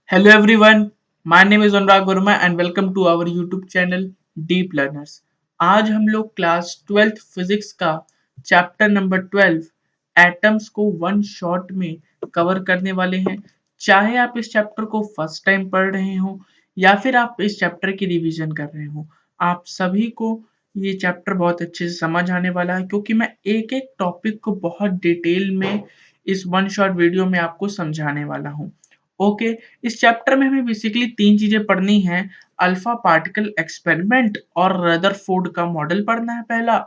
Hello everyone, my name is Anurag Verma and welcome to our YouTube channel Deep Learners। आज हम लोग class 12th physics का chapter number 12 atoms को one shot में cover करने वाले हैं। चाहे आप इस चैप्टर को फर्स्ट टाइम पढ़ रहे हो या फिर आप इस चैप्टर की रिवीजन कर रहे हो, आप सभी को ये चैप्टर बहुत अच्छे से समझ आने वाला है क्योंकि मैं एक एक टॉपिक को बहुत डिटेल में इस वन शॉट वीडियो में आपको समझाने वाला हूँ। ओके, इस चैप्टर में हमें बेसिकली 3 चीज़ें पढ़नी हैं। अल्फा पार्टिकल एक्सपेरिमेंट और रदरफोर्ड का मॉडल पढ़ना है पहला,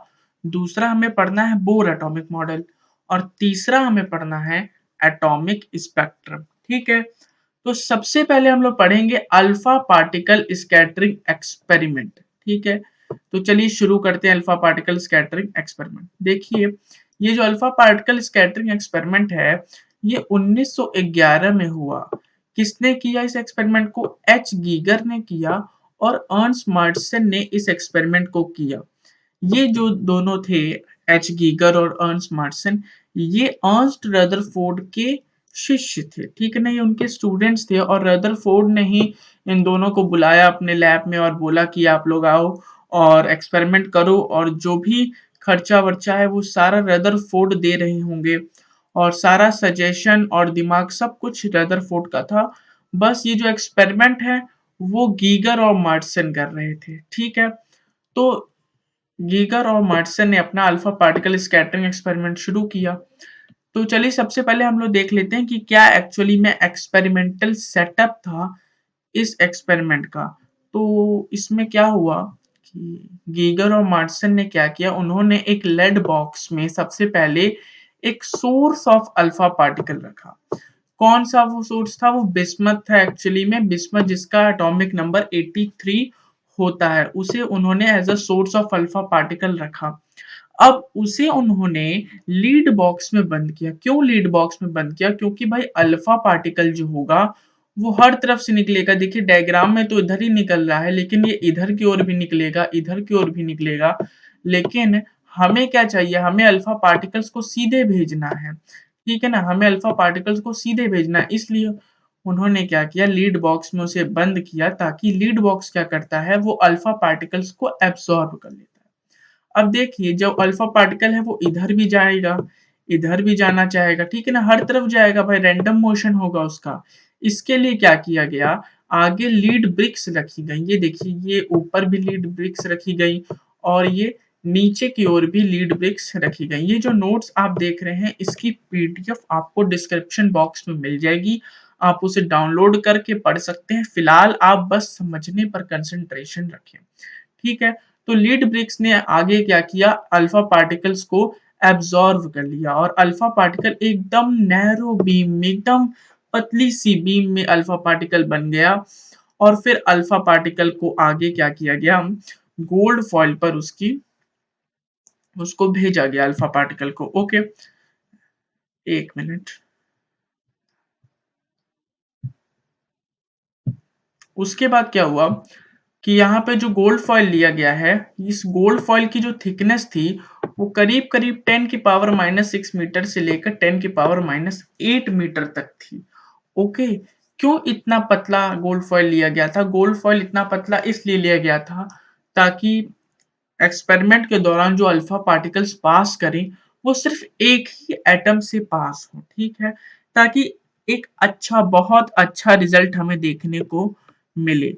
दूसरा हमें पढ़ना है बोर एटॉमिक मॉडल और तीसरा हमें पढ़ना है एटॉमिक स्पेक्ट्रम। ठीक है? तो सबसे पहले हम लोग पढ़ेंगे अल्फा पार्टिकल स्कैटरिंग एक्सपेरिमेंट। ठीक है? तो चलिए शुरू करते हैं अल्फा पार्टिकल स्कैटरिंग एक्सपेरिमेंट। देखिए, ये जो अल्फा पार्टिकल स्कैटरिंग एक्सपेरिमेंट है, ये 1911 में हुआ। किसने किया इस एक्सपेरिमेंट को? एच गीगर ने किया और अर्न्स्ट मार्टसन ने इस एक्सपेरिमेंट को किया। ये जो दोनों थे, एच गीगर और अर्न्स्ट मार्टसन, ये अर्न्स्ट रदरफोर्ड के शिष्य थे। ठीक है ना? ये उनके स्टूडेंट्स थे और रदरफोर्ड ने ही इन दोनों को बुलाया अपने लैब में और बोला कि आप लोग आओ और एक्सपेरिमेंट करो, और जो भी खर्चा वर्चा है वो सारा रदरफोर्ड दे रहे होंगे और सारा सजेशन और दिमाग सब कुछ रदरफोर्ड का था। बस ये जो एक्सपेरिमेंट है वो गीगर और मार्टसन कर रहे थे। ठीक है? तो गीगर और मार्टसन ने अपना अल्फा पार्टिकल स्कैटरिंग एक्सपेरिमेंट शुरू किया। तो चलिए सबसे पहले हम लोग देख लेते हैं कि क्या एक्चुअली में एक्सपेरिमेंटल सेटअप था इस एक्सपेरिमेंट का। तो इसमें क्या हुआ कि गीगर और मार्टसन ने क्या किया, उन्होंने एक लेड बॉक्स में सबसे पहले एक सोर्स ऑफ अल्फा पार्टिकल रखा। कौन सा वो सोर्स था? वो बिस्मथ था एक्चुअली में। बिस्मथ जिसका एटॉमिक नंबर 83 होता है, उसे उन्होंने as a source of alpha particle रखा। अब उसे उन्होंने लीड बॉक्स में बंद किया। क्यों लीड बॉक्स में बंद किया? क्योंकि भाई अल्फा पार्टिकल जो होगा वो हर तरफ से निकलेगा। देखिए डायग्राम में तो इधर ही निकल रहा है, लेकिन ये इधर की ओर भी निकलेगा, इधर की ओर भी निकलेगा। लेकिन हमें क्या चाहिए? हमें अल्फा पार्टिकल्स को सीधे भेजना है। ठीक है ना? हमें अल्फा पार्टिकल्स को सीधे भेजना है, इसलिए उन्होंने क्या किया, लीड बॉक्स में उसे बंद किया, ताकि लीड बॉक्स क्या करता है, वो अल्फा पार्टिकल्स को एब्सॉर्ब कर लेता है। अब देखिए, जब अल्फा पार्टिकल है वो इधर भी जाएगा, इधर भी जाना चाहेगा। ठीक है ना? हर तरफ जाएगा भाई, रैंडम मोशन होगा उसका। इसके लिए क्या किया गया, आगे लीड ब्रिक्स रखी गई। ये देखिए, ये ऊपर भी लीड ब्रिक्स रखी गई और ये नीचे की ओर भी लीड ब्रिक्स रखी गई। ये जो नोट्स आप देख रहे हैं, इसकी पीडीएफ आपको डिस्क्रिप्शन बॉक्स में मिल जाएगी। आप उसे डाउनलोड करके पढ़ सकते हैं। फिलहाल आप बस समझने पर कंसंट्रेशन रखें। ठीक है? तो लीड ब्रिक्स ने आगे क्या किया, अल्फा पार्टिकल्स को एब्जॉर्ब कर लिया और अल्फा पार्टिकल एकदम नैरो बीम में, एकदम पतली सी बीम में अल्फा पार्टिकल बन गया। और फिर अल्फा पार्टिकल को आगे क्या किया गया, गोल्ड फॉइल पर उसको भेजा गया अल्फा पार्टिकल को। ओके, एक मिनट। उसके बाद क्या हुआ कि यहाँ पे जो गोल्ड फॉइल लिया गया है, इस गोल्ड फॉइल की जो थिकनेस थी वो करीब करीब 10 की पावर -6 मीटर से लेकर 10 की पावर -8 मीटर तक थी। ओके, क्यों इतना पतला गोल्ड फॉइल लिया गया था? गोल्ड फॉइल इतना पतला इसलिए लिया गया था ताकि एक्सपेरिमेंट के दौरान जो अल्फा पार्टिकल्स पास करें वो सिर्फ एक ही एटम से पास हो। ठीक है? ताकि एक अच्छा, बहुत अच्छा रिजल्ट हमें देखने को मिले।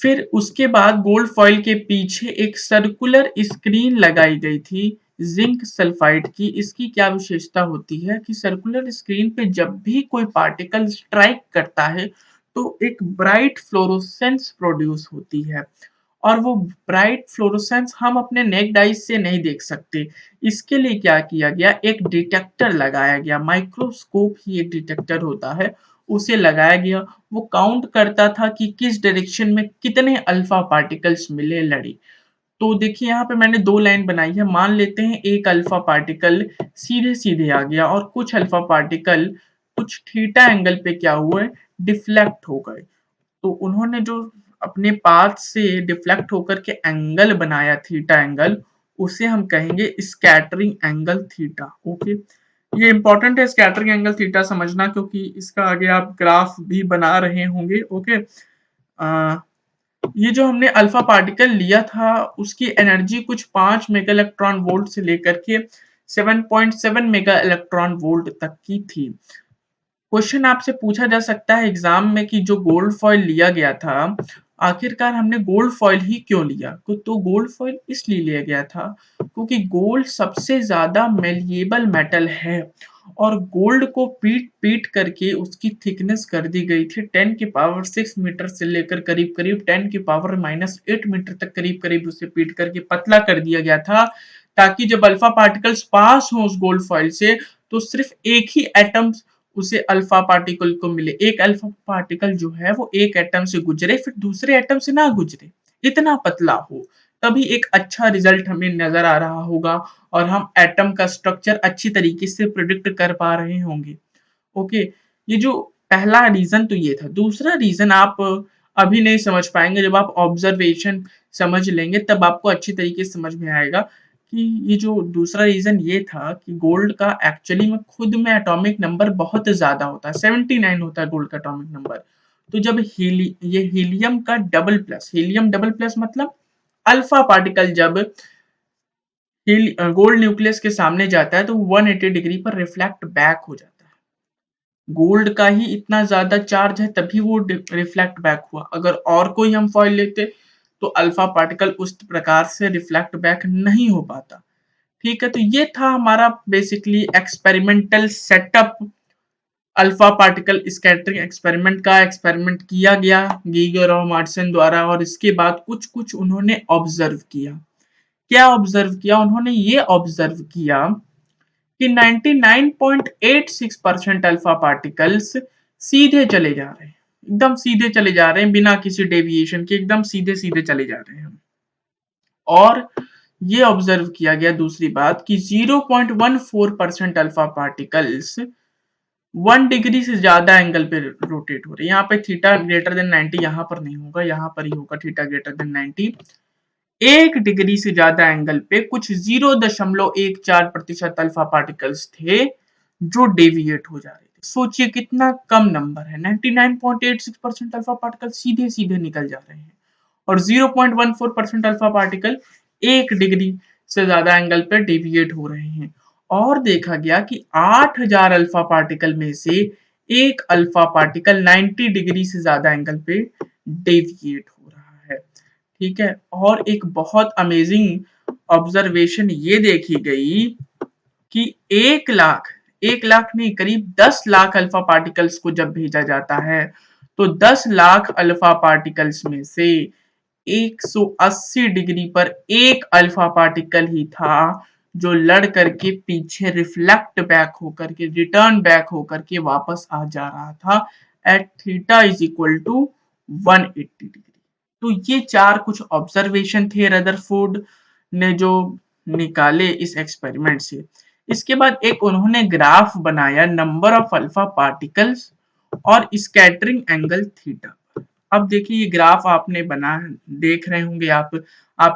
फिर उसके बाद गोल्ड फॉइल के पीछे एक सर्कुलर स्क्रीन लगाई गई थी जिंक सल्फाइड की। इसकी क्या विशेषता होती है कि सर्कुलर स्क्रीन पे जब भी कोई पार्टिकल स्ट्राइक करता है तो एक ब्राइट फ्लोरोसेंस प्रोड्यूस होती है, और वो ब्राइट फ्लोरोसेंस हम अपने नेक्ड आइज से नहीं देख सकते। इसके लिए क्या किया गया, एक डिटेक्टर लगाया गया। माइक्रोस्कोप ही एक डिटेक्टर होता है, उसे लगाया गया। वो काउंट करता था कि किस डायरेक्शन में कितने अल्फा पार्टिकल्स मिले, लड़ी। तो देखिए यहाँ पे मैंने दो लाइन बनाई है। मान लेते हैं एक अल्फा पार्टिकल सीधे सीधे आ गया और कुछ अल्फा पार्टिकल कुछ थीटा एंगल पे क्या हुए, डिफ्लेक्ट हो गए। तो उन्होंने जो अपने पाथ से डिफ्लेक्ट होकर के एंगल बनाया, थीटा एंगल, उसे हम कहेंगे स्कैटरिंग एंगल थीटा। ओके, ये इंपॉर्टेंट है स्कैटरिंग एंगल थीटा समझना, क्योंकि इसका आगे आप ग्राफ भी बना रहे होंगे। ओके, ये जो हमने अल्फा पार्टिकल लिया था उसकी एनर्जी कुछ 5 मेगा इलेक्ट्रॉन वोल्ट से लेकर के 7.7 मेगा इलेक्ट्रॉन वोल्ट तक की थी। क्वेश्चन आपसे पूछा जा सकता है एग्जाम में कि जो गोल्ड फॉइल लिया गया था, आखिरकार हमने गोल्ड फॉइल ही क्यों लिया? तो गोल्ड फॉइल इसलिए लिया गया था क्योंकि गोल्ड सबसे ज्यादा मेलिएबल मेटल है, और गोल्ड को पीट पीट करके उसकी थिकनेस कर दी गई थी 10 की पावर 6 मीटर से लेकर करीब करीब 10 की पावर -8 मीटर तक करीब करीब उसे पीट करके पतला कर दिया गया था, ताकि जब अल्फा पार्टिकल्स पास हो उस गोल्ड फॉइल से तो सिर्फ एक ही एटम उसे अल्फा पार्टिकल को मिले, एक अल्फा पार्टिकल जो है वो एक एटम से गुजरे फिर दूसरे एटम से ना गुजरे, इतना पतला हो, तभी एक अच्छा रिजल्ट हमें नजर आ रहा होगा और हम एटम का स्ट्रक्चर अच्छी तरीके से प्रिडिक्ट कर पा रहे होंगे। ओके, ये जो पहला रीजन तो ये था। दूसरा रीजन आप अभी नहीं समझ पाएंगे, जब आप ऑब्जर्वेशन समझ लेंगे तब आपको अच्छी तरीके से समझ में आएगा कि ये जो दूसरा रीजन ये था कि गोल्ड का एक्चुअली में खुद में एटॉमिक नंबर बहुत ज्यादा होता है, 79 होता है गोल्ड का एटॉमिक नंबर। तो जब ये हीलियम का double plus, helium double plus मतलब अल्फा पार्टिकल जब गोल्ड न्यूक्लियस के सामने जाता है तो 180 डिग्री पर रिफ्लेक्ट बैक हो जाता है। गोल्ड का ही इतना ज्यादा चार्ज है तभी वो रिफ्लेक्ट बैक हुआ, अगर और कोई हम फॉइल लेते तो अल्फा पार्टिकल उस प्रकार से रिफ्लेक्ट बैक नहीं हो पाता। ठीक है, तो ये था हमारा basically experimental setup. Alpha particle scattering experiment का एक्सपेरिमेंट किया गया गीगर और मार्सन द्वारा, और इसके बाद कुछ कुछ उन्होंने ऑब्जर्व किया। क्या ऑब्जर्व किया उन्होंने? ये ऑब्जर्व किया कि 99.86% अल्फा पार्टिकल्स सीधे चले जा रहे हैं, एकदम सीधे चले जा रहे हैं बिना किसी डेविएशन के, एकदम सीधे सीधे चले जा रहे हैं। और ये ऑब्जर्व किया गया दूसरी बात कि 0.14% अल्फा पार्टिकल्स 1 डिग्री से ज्यादा एंगल पे रोटेट हो रहे हैं। यहाँ पे थीटा ग्रेटर देन 90 यहाँ पर नहीं होगा, यहाँ पर ही होगा थीटा ग्रेटर देन 90। 1 डिग्री से ज्यादा एंगल पे कुछ 0.14% अल्फा पार्टिकल्स थे जो डेविएट हो जा रहे थे। सोचिए कितना कम नंबर है, 99.86% अल्फा पार्टिकल सीधे सीधे निकल जा रहे हैं और 0.14% अल्फा पार्टिकल 1 डिग्री से ज्यादा एंगल पर डेविएट हो रहे हैं। और देखा गया कि 8000 अल्फा पार्टिकल में से एक अल्फा पार्टिकल 90 डिग्री से ज्यादा एंगल पे डेविएट हो रहा है। ठीक है, और एक बहुत अमेजिंग ऑब्जर्वेशन ये देखी गई कि 1 लाख नहीं, करीब 10 लाख अल्फा पार्टिकल्स को जब भेजा जाता है तो 10 लाख अल्फा पार्टिकल्स में से 180 डिग्री पर एक अल्फा पार्टिकल ही था जो लड़ करके पीछे रिफ्लेक्ट बैक होकर के, रिटर्न बैक होकर के वापस आ जा रहा था at theta is equal to 180 degree. तो ये चार कुछ ऑब्जर्वेशन थे रदरफोर्ड ने जो निकाले इस एक्सपेरिमेंट से। इसके बाद एक उन्होंने ग्राफ बनाया नंबर ऑफ अल्फा पार्टिकल्स और स्कैटरिंग एंगल थीटा। अब देखिए ये ग्राफ आपने बना देख रहे होंगे आप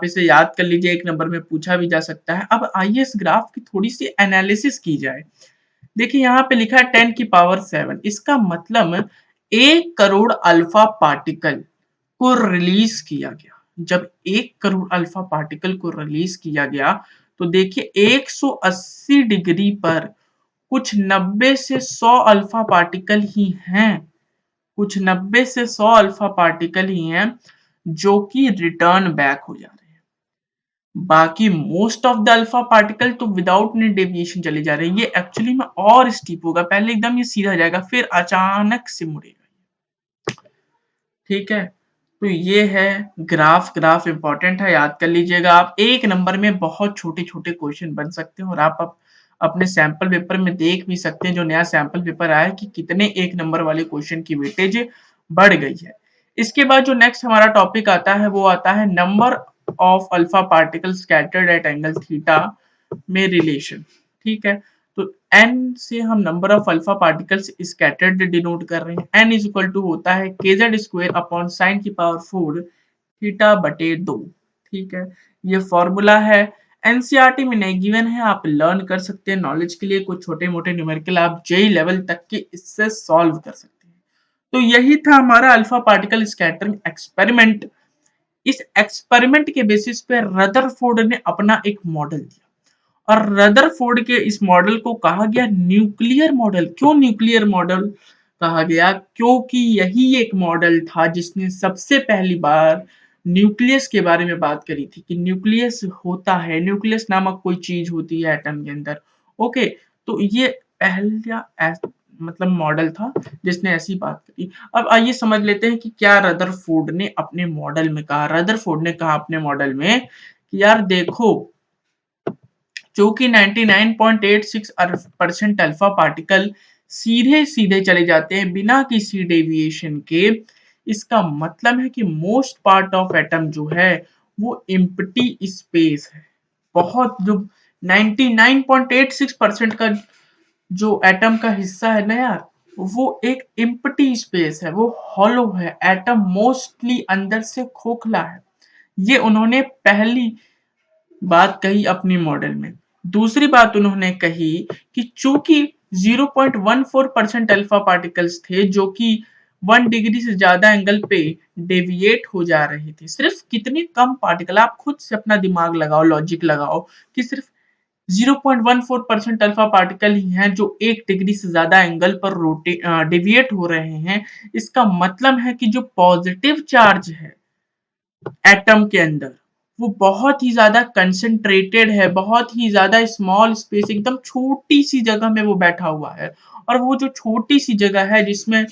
इसे याद कर लीजिए, एक नंबर में पूछा भी जा सकता है। अब आइए इस ग्राफ की थोड़ी सी एनालिसिस की जाए। देखिए यहाँ पे लिखा है 10 की पावर 7, इसका मतलब 1 करोड़ अल्फा पार्टिकल को रिलीज किया गया। जब 1 करोड़ अल्फा पार्टिकल को रिलीज किया गया तो देखिए 180 डिग्री पर कुछ 90 से 100 अल्फा पार्टिकल ही हैं, कुछ 90 से 100 अल्फा पार्टिकल ही हैं जो कि रिटर्न बैक हो जा रहे हैं। बाकी most of the alpha particle तो विदाउट एनी डेविएशन चले जा रहे हैं। ये एक्चुअली में और स्टीप होगा, पहले एकदम ये सीधा जाएगा फिर अचानक से मुड़ेगा। ठीक है, तो ये है ग्राफ। ग्राफ इंपॉर्टेंट है, याद कर लीजिएगा आप। एक नंबर में बहुत छोटे छोटे क्वेश्चन बन सकते हैं और आप अपने सैंपल पेपर में देख भी सकते हैं, जो नया सैंपल पेपर आया है कि कितने एक नंबर वाले क्वेश्चन की वेटेज बढ़ गई है। इसके बाद जो नेक्स्ट हमारा टॉपिक आता है वो आता है number of alpha particle scattered at angle theta में रिलेशन। ठीक है, तो n से हम number of alpha particles scattered denote कर रहे हैं। n इज इक्वल टू होता है kz स्क्वायर अपॉन साइन की पावर 4 थीटा बटे 2। ठीक है, ये फॉर्मूला है। एनसीईआरटी में नहीं गिवन है, आप लर्न कर सकते हैं नॉलेज के लिए, कुछ छोटे-मोटे न्यूमेरिकल आप जेईई लेवल तक के इससे सॉल्व कर सकते हैं। तो यही था हमारा अल्फा पार्टिकल स्कैटरिंग एक्सपेरिमेंट। इस एक्सपेरिमेंट के बेसिस पे रदरफोर्ड ने अपना एक मॉडल दिया और रदरफोर्ड के इस मॉडल को कहा गया न्यूक्लियर मॉडल। क्यों न्यूक्लियर मॉडल कहा गया? क्योंकि यही एक मॉडल था जिसने सबसे पहली बार न्यूक्लियस के बारे में बात करी थी कि न्यूक्लियस होता है, न्यूक्लियस नामक कोई चीज होती है एटम के अंदर। ओके, तो ये पहला मतलब मॉडल था जिसने ऐसी बात करी। अब आइए समझ लेते हैं कि क्या रदरफोर्ड ने अपने मॉडल में कहा। रदरफोर्ड ने कहा अपने मॉडल में कि यार देखो, चूंकि 99.86% अल्फा पार्टिकल सीधे सीधे चले जाते हैं बिना किसी डेविएशन के, इसका मतलब है कि मोस्ट पार्ट ऑफ एटम जो है वो एम्प्टी स्पेस है। बहुत जो 99.86% का जो एटम का हिस्सा है ना यार, वो एक एम्प्टी स्पेस है, वो हॉलो है। एटम मोस्टली अंदर से खोखला है। ये उन्होंने पहली बात कही अपनी मॉडल में। दूसरी बात उन्होंने कही कि चूंकि 0.14% अल्फा पार्टिकल्स थे जो कि 1 डिग्री से ज्यादा एंगल पे डेविएट हो जा रहे थे। सिर्फ कितने कम पार्टिकल, आप खुद से अपना दिमाग लगाओ, लॉजिक लगाओ कि सिर्फ 0.14% अल्फा पार्टिकल ही हैं जो 1 डिग्री से ज्यादा एंगल पर डेविएट हो रहे हैं। इसका मतलब है कि जो पॉजिटिव चार्ज है एटम के अंदर वो बहुत ही ज्यादा कंसंट्रेटेड है, बहुत ही ज्यादा स्मॉल स्पेस, एकदम छोटी सी जगह में वो बैठा हुआ है। और वो जो छोटी सी जगह है जिसमें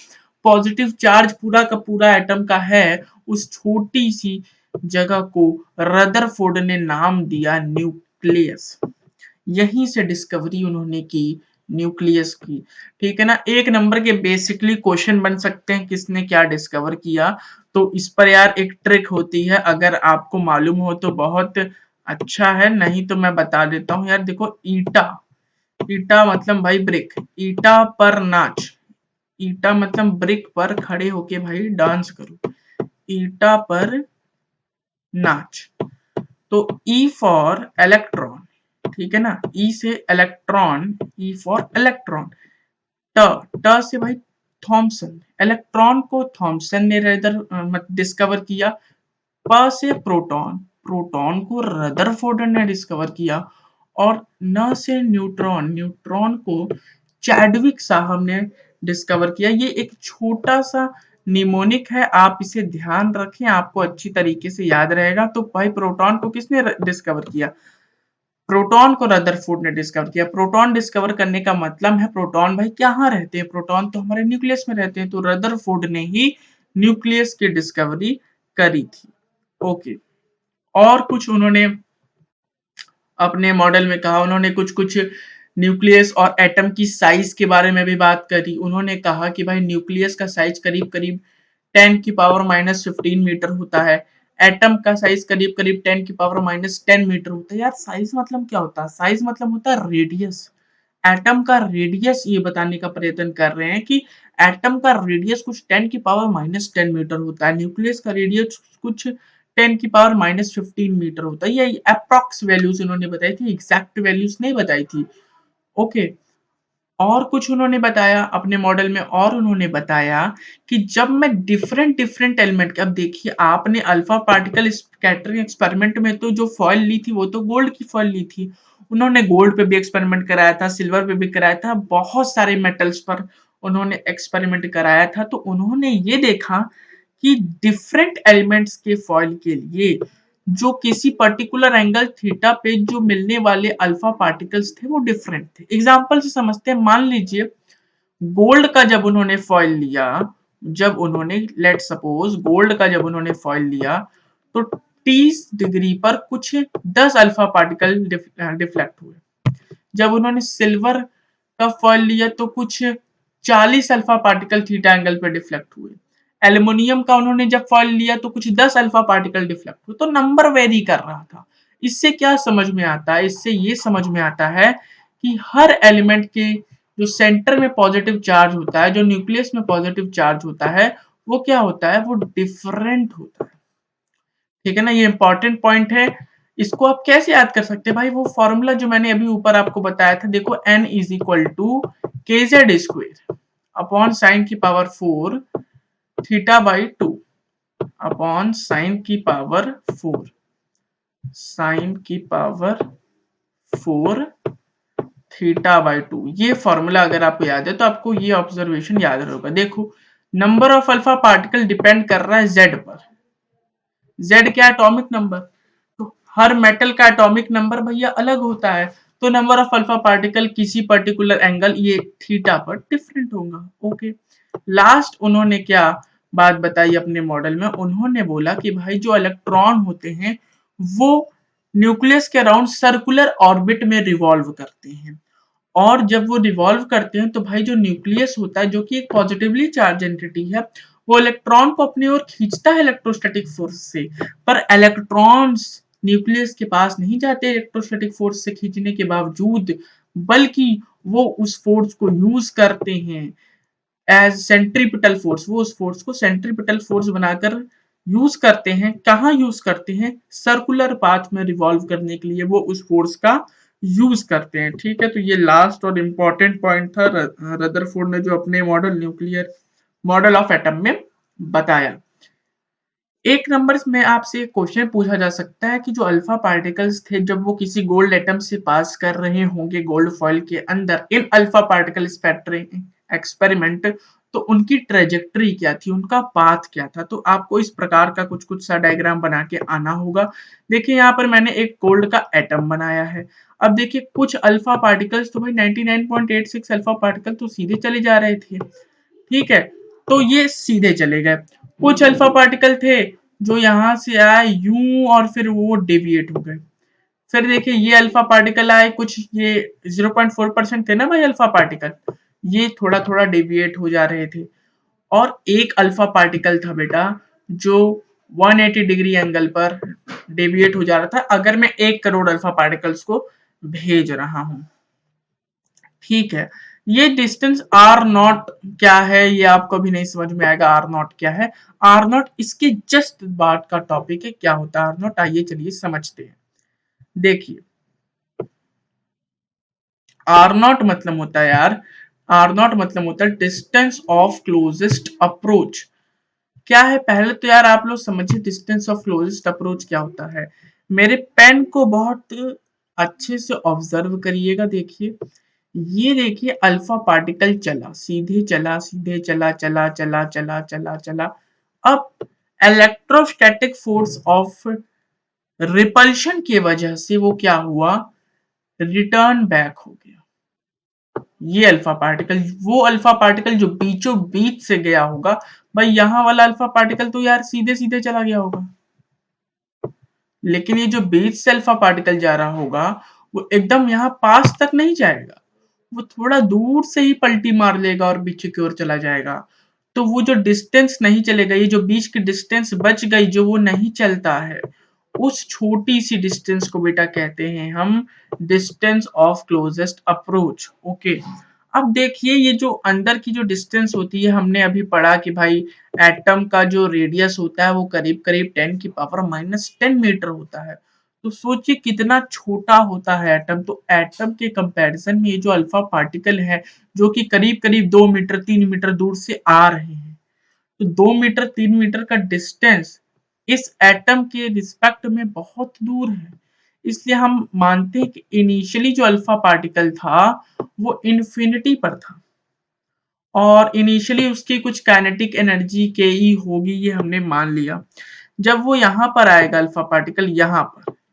पॉजिटिव चार्ज पूरा का पूरा एटम का है, उस छोटी सी जगह को रदरफोर्ड ने नाम दिया न्यूक्लियस। यहीं से डिस्कवरी उन्होंने की न्यूक्लियस की। ठीक है ना, एक नंबर के बेसिकली क्वेश्चन बन सकते हैं किसने क्या डिस्कवर किया। तो इस पर यार एक ट्रिक होती है, अगर आपको मालूम हो तो बहुत अच्छा है, नहीं तो मैं बता देता हूँ यार। देखो, ईटा, ईटा मतलब भाई ब्रिक, ईटा पर नाच, ईटा मतलब ब्रिक पर खड़े होके भाई डांस करो, ईटा पर नाच। तो ई फॉर इलेक्ट्रॉन, ठीक है ना, ई से इलेक्ट्रॉन, ई फॉर इलेक्ट्रॉन। ट, ट से भाई थॉमसन, इलेक्ट्रॉन को थॉमसन ने डिस्कवर किया। प से प्रोटॉन, प्रोटॉन को रदरफोर्ड ने डिस्कवर किया। और न से न्यूट्रॉन, न्यूट्रॉन को चैडविक साहब ने डिस्कवर किया। ये एक छोटा सा निमोनिक है, आप इसे ध्यान रखें, आपको अच्छी तरीके से याद रहेगा। तो भाई प्रोटॉन को किसने डिस्कवर किया? प्रोटॉन को रदरफोर्ड ने डिस्कवर किया। प्रोटॉन डिस्कवर करने का मतलब है प्रोटॉन भाई कहाँ रहते हैं? प्रोटॉन तो हमारे न्यूक्लियस में रहते हैं। तो रदरफोर्ड ने ही न्यूक्लियस की डिस्कवरी करी थी। ओके, और कुछ उन्होंने अपने मॉडल में कहा, उन्होंने कुछ कुछ न्यूक्लियस और एटम की साइज के बारे में भी बात करी। उन्होंने कहा कि भाई न्यूक्लियस का साइज करीब करीब 10⁻⁻15 मीटर होता है, एटम का साइज करीब करीब 10⁻10 मीटर होता है। यार साइज मतलब क्या होता है? साइज मतलब होता है रेडियस। एटम का रेडियस ये बताने का प्रयत्न कर रहे हैं कि एटम का रेडियस कुछ 10⁻10 मीटर होता है, न्यूक्लियस का रेडियस कुछ 10⁻15 मीटर होता है। ये अप्रॉक्स वैल्यूज उन्होंने बताई थी, एग्जैक्ट वैल्यूज नहीं बताई थी। ओके, और कुछ उन्होंने बताया अपने मॉडल में, और उन्होंने बताया कि जब मैं डिफरेंट डिफरेंट एलिमेंट के, अब देखिए आपने अल्फा पार्टिकल स्कैटरिंग एक्सपेरिमेंट में तो जो फॉइल ली थी वो तो गोल्ड की फॉइल ली थी। उन्होंने गोल्ड पे भी एक्सपेरिमेंट कराया था, सिल्वर पे भी कराया था, बहुत सारे मेटल्स पर उन्होंने एक्सपेरिमेंट कराया था। तो उन्होंने ये देखा कि डिफरेंट एलिमेंट्स के फॉइल के लिए जो किसी पर्टिकुलर एंगल थीटा पे जो मिलने वाले अल्फा पार्टिकल्स थे वो डिफरेंट थे। एग्जांपल से समझते हैं, मान लीजिए गोल्ड का जब उन्होंने फॉइल लिया, जब उन्होंने लेट सपोज गोल्ड का जब उन्होंने फॉइल लिया तो 30 डिग्री पर कुछ 10 अल्फा पार्टिकल डिफ्लेक्ट हुए। जब उन्होंने सिल्वर का फॉइल लिया तो कुछ 40 अल्फा पार्टिकल थीटा एंगल पर डिफ्लेक्ट हुए। एल्युमिनियम का उन्होंने जब फॉइल लिया तो कुछ 10 अल्फा पार्टिकल डिफ्लेक्ट हुए। तो नंबर वेरी कर रहा था। इससे क्या समझ में आता है? इससे ये समझ में आता है कि हर एलिमेंट के जो सेंटर में पॉजिटिव चार्ज होता है, जो न्यूक्लियस में पॉजिटिव चार्ज होता है, वो क्या होता है? वो डिफरेंट होता है। ठीक है ना, ये इंपॉर्टेंट पॉइंट है। इसको आप कैसे याद कर सकते हैं भाई? वो फॉर्मूला जो मैंने अभी ऊपर आपको बताया था, देखो n इज इक्वल टू के जेड स्क्वेयर अपॉन साइन की power 4 theta by 2 upon sine की पावर 4 साइन की पावर 4 थीटा बाई 2। ये फॉर्मूला अगर आपको याद है तो आपको ये ऑब्जर्वेशन याद रहेगा। देखो number of alpha particle depend कर रहा है जेड पर। जेड क्या एटॉमिक नंबर, तो हर मेटल का एटॉमिक नंबर भैया अलग होता है, तो नंबर ऑफ अल्फा पार्टिकल किसी पर्टिकुलर एंगल ये थीटा पर डिफरेंट होगा। ओके, लास्ट उन्होंने क्या बात बताई अपने मॉडल में, उन्होंने बोला कि भाई जो इलेक्ट्रॉन होते हैं वो न्यूक्लियस के अराउंड सर्कुलर ऑर्बिट में रिवॉल्व करते हैं, और जब वो रिवॉल्व करते हैं तो भाई जो न्यूक्लियस होता है जो कि एक पॉजिटिवली चार्ज एंटिटी है, वो इलेक्ट्रॉन को अपनी ओर खींचता है इलेक्ट्रोस्टैटिक फोर्स से, पर इलेक्ट्रॉन्स न्यूक्लियस के पास नहीं जाते इलेक्ट्रोस्टैटिक फोर्स से खींचने के बावजूद, बल्कि वो उस फोर्स को यूज करते हैं एज सेंट्रीपिटल फोर्स। वो उस फोर्स को सेंट्रीपिटल फोर्स बनाकर यूज करते हैं। कहाँ यूज करते हैं? सर्कुलर पाथ में रिवॉल्व करने के लिए वो उस फोर्स का यूज करते हैं। ठीक है, तो ये लास्ट और इम्पोर्टेंट पॉइंट था रदरफोर्ड ने जो अपने मॉडल ऑफ एटम में बताया। एक नंबर में आपसे क्वेश्चन पूछा जा सकता है कि जो अल्फा पार्टिकल्स थे जब वो किसी गोल्ड एटम से पास कर रहे होंगे गोल्ड फॉइल के अंदर इन अल्फा पार्टिकल स्पेक्ट्रम एक्सपेरिमेंट, तो उनकी ट्रेजेक्टरी क्या थी, उनका पाथ क्या था। तो आपको इस प्रकार का कुछ कुछ सा डायग्राम बना के आना होगा। देखिए यहाँ पर मैंने एक गोल्ड का एटम बनाया है। अब देखिए कुछ अल्फा पार्टिकल्स तो भाई 99.86 अल्फा पार्टिकल तो सीधे चले जा रहे थे, ठीक है, तो ये सीधे चले गए। कुछ अल्फा पार्टिकल थे जो यहाँ से आए यूं और फिर वो डेविएट हो गए। फिर देखिए ये अल्फा पार्टिकल आए, कुछ ये 0.4% थे ना भाई अल्फा पार्टिकल, ये थोड़ा थोड़ा डेविएट हो जा रहे थे। और एक अल्फा पार्टिकल था बेटा जो 180 डिग्री एंगल पर डेविएट हो जा रहा था, अगर मैं 1 करोड़ अल्फा पार्टिकल्स को भेज रहा हूं। ठीक है, ये डिस्टेंस आर नॉट क्या है ये आपको भी नहीं समझ में आएगा। आर नॉट क्या है? आर नॉट इसके जस्ट बाद का टॉपिक है। क्या होता है आर नॉट, आइए चलिए समझते हैं। देखिए आर नॉट मतलब होता है यार, आर नॉट मतलब होता है डिस्टेंस ऑफ क्लोजेस्ट अप्रोच। क्या है पहले तो यार आप लोग समझिए डिस्टेंस ऑफ क्लोजेस्ट अप्रोच क्या होता है। मेरे पेन को बहुत अच्छे से ऑब्जर्व करिएगा। देखिए ये देखिए अल्फा पार्टिकल चला, सीधे चला, सीधे चला, चला चला चला चला चला। अब इलेक्ट्रोस्टैटिक फोर्स ऑफ रिपल्शन की वजह से वो क्या हुआ, रिटर्न बैक हो गया। ये अल्फा पार्टिकल, वो अल्फा पार्टिकल जो बीचों बीच से गया होगा, भाई यहाँ वाला अल्फा पार्टिकल तो यार सीधे सीधे चला गया होगा, लेकिन ये जो बीच से अल्फा पार्टिकल जा रहा होगा वो एकदम यहाँ पास तक नहीं जाएगा, वो थोड़ा दूर से ही पलटी मार लेगा और पीछे की ओर चला जाएगा। तो वो जो डिस्टेंस नहीं चलेगा, ये जो बीच की डिस्टेंस बच गई जो वो नहीं चलता है, उस छोटी सी डिस्टेंस को बेटा कहते हैं हम distance of closest approach. Okay, अब देखिए ये जो अंदर की जो डिस्टेंस होती है, हमने अभी पढ़ा कि भाई एटम का जो रेडियस होता है वो करीब करीब 10⁻⁻10 मीटर होता है। तो सोचिए कितना छोटा होता है एटम। तो एटम के कंपैरिजन में ये जो अल्फा पार्टिकल है जो कि करीब करीब 2 मीटर 3 मीटर दूर से आ रहे हैं, तो 2 मीटर 3 मीटर का डिस्टेंस इस एटम के रिस्पेक्ट में बहुत दूर है। इसलिए हम मानते हैं कि इनिशियली जो अल्फा पार्टिकल था वो इन्फिनिटी पर था, और इनिशियली उसकी कुछ काइनेटिक एनर्जी के ई होगी, ये हमने मान लिया। जब वो यहाँ पर आएगा अल्फा पार्टिकल,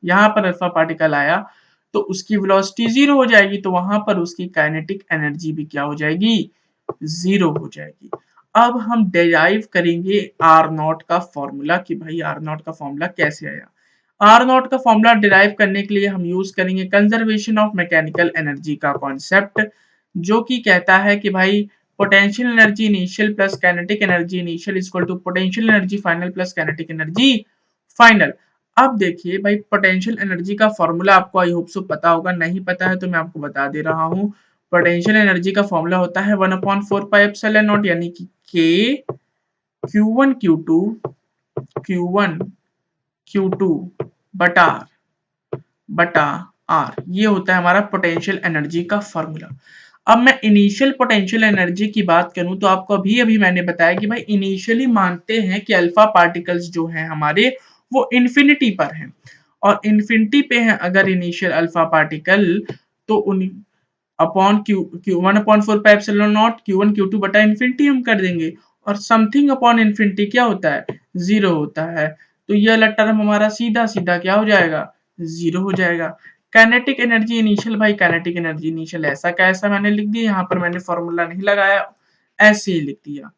यहाँ पर अल्फा पार्टिकल आया तो उसकी वेलोसिटी 0 हो जाएगी, तो वहां पर उसकी काइनेटिक एनर्जी भी क्या हो जाएगी, 0 हो जाएगी। अब हम डिराइव करेंगे आर नॉट का फॉर्मूला कि भाई आर नॉट का फॉर्मूला कैसे आया। आर नॉट का फॉर्मूला डिराइव करने के लिए हम यूज करेंगे कंजर्वेशन ऑफ मैकेनिकल एनर्जी का कॉन्सेप्ट, जो कि कहता है कि भाई potential energy initial plus kinetic energy initial is equal to potential energy final plus kinetic energy final. अब देखिए भाई पोटेंशियल एनर्जी का फॉर्मूला आपको आई होप सो पता होगा, नहीं पता है तो मैं आपको बता दे रहा हूँ। पोटेंशियल एनर्जी का फॉर्मूला होता है 1/4 पाई एप्सिलॉन नॉट, यानी कि के Q1 Q2 Q1 Q2 बटा बटा आर, ये होता है हमारा पोटेंशियल एनर्जी का फॉर्मूला। अब मैं इनिशियल पोटेंशियल एनर्जी की बात करूं तो आपको अभी अभी मैंने बताया कि भाई इनिशियली मानते हैं कि अल्फा पार्टिकल्स जो हैं हमारे वो इन्फिनिटी पर हैं, और इन्फिनिटी पे हैं अगर इनिशियल अल्फा पार्टिकल, तो उन upon q one upon four pi epsilon naught q one q two बटा इन्फिनिटी हम कर देंगे, और समथिंग अपॉन इन्फिनिटी क्या होता है, जीरो होता है। तो ये वाला टर्म हमारा सीधा सीधा क्या हो जाएगा, जीरो हो जाएगा। काइनेटिक एनर्जी इनिशियल, भाई काइनेटिक एनर्जी इनिशियल ऐसा का ऐसा मैंने लिख दिया, यहाँ पर मैंने फॉर्मूला नहीं लगाया, ऐसे ही लिख दिया।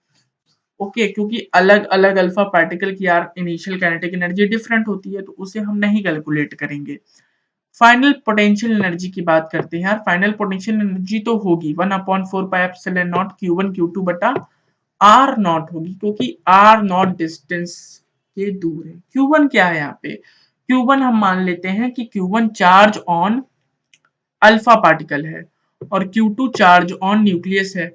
ओके, क्योंकि अलग अलग अल्फा पार्टिकल की यार इनिशियल काइनेटिक एनर्जी डिफरेंट होती है, तो उसे हम नहीं कैलकुलेट करेंगे। फाइनल पोटेंशियल एनर्जी की बात करते हैं यार। फाइनल पोटेंशियल एनर्जी तो होगी one upon four pi epsilon naught q one q two बटा आर नॉट होगी, क्योंकि आर नॉट डिस्टेंस के दूर है। क्यू वन क्या है यहाँ पे, क्यू वन हम मान लेते हैं कि Q one charge on alpha particle है और Q2 चार्ज ऑन न्यूक्लियस है।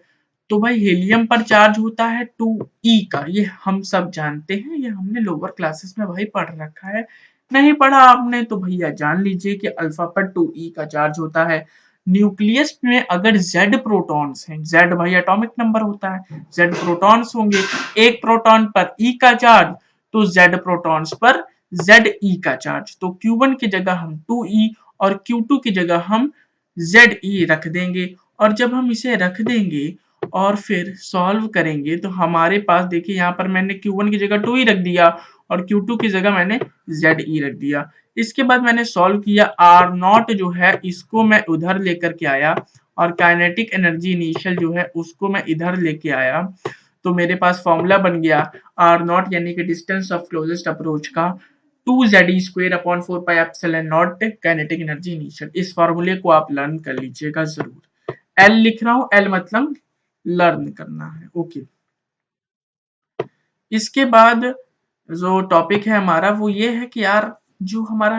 तो भाई हीलियम पर चार्ज होता है 2e का, ये हम सब जानते हैं, ये हमने लोअर क्लासेस में भाई पढ़ रखा है। नहीं पढ़ा आपने तो भैया जान लीजिए कि अल्फा पर 2e का चार्ज होता है। न्यूक्लियस में अगर Z प्रोटॉन्स हैं, Z भाई एटॉमिक नंबर होता है, Z प्रोटॉन्स होंगे, एक प्रोटॉन पर E का चार्ज, तो Z प्रोटॉन्स पर Ze का चार्ज। तो Q1 की जगह हम 2e और Q2 की जगह हम Ze रख देंगे, और जब हम इसे रख देंगे और फिर सॉल्व करेंगे तो हमारे पास देखिए यहाँ पर मैंने Q1 की जगह 2e रख दिया और Q2 की जगह मैंने Ze रख दिया। इसके बाद मैंने सॉल्व किया, आर नॉट जो है इसको मैं उधर लेकर के आया और काइनेटिक एनर्जी इनिशियल जो है उसको मैं इधर लेके आया, तो मेरे पास फॉर्मूला बन गया आर नॉट यानी कि डिस्टेंस ऑफ क्लोजेस्ट अप्रोच का 2Ze square upon 4 pi epsilon naught kinetic energy initial. इस फॉर्मूले को आप लर्न कर लीजिएगा जरूर। एल लिख रहा हूं, एल मतलब लर्न करना है। ओके, इसके बाद जो टॉपिक है हमारा वो ये है कि यार जो हमारा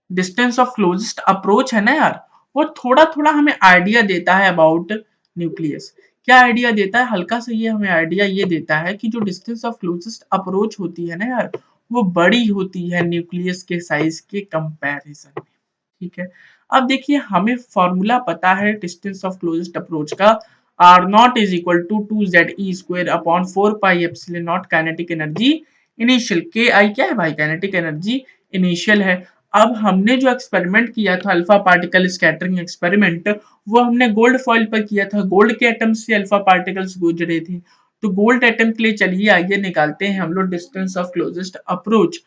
डिस्टेंस ऑफ क्लोजेस्ट अप्रोच है ना यार, वो थोड़ा थोड़ा हमें आइडिया देता है अबाउट न्यूक्लियस। क्या आइडिया देता है, हल्का सा ये हमें आइडिया ये देता है कि जो डिस्टेंस ऑफ क्लोजेस्ट अप्रोच होती है ना यार, वो बड़ी होती है न्यूक्लियस के साइज के कंपैरिजन में। ठीक है, अब देखिए हमें फॉर्मूला पता है डिस्टेंस ऑफ क्लोजेस्ट अप्रोच का, r naught is equal to 2Ze square upon 4 pi epsilon naught kinetic energy initial. के आई क्या है भाई, काइनेटिक एनर्जी इनिशियल है। अब हमने जो एक्सपेरिमेंट किया था अल्फा पार्टिकल स्कैटरिंग एक्सपेरिमेंट, वो हमने गोल्ड फॉइल पर किया था, गोल्ड के एटम से अल्फा पार्टिकल्स गुजरे थे। तो गोल्ड एटम के लिए चलिए आइए निकालते हैं हम लोग डिस्टेंस ऑफ क्लोजेस्ट अप्रोच।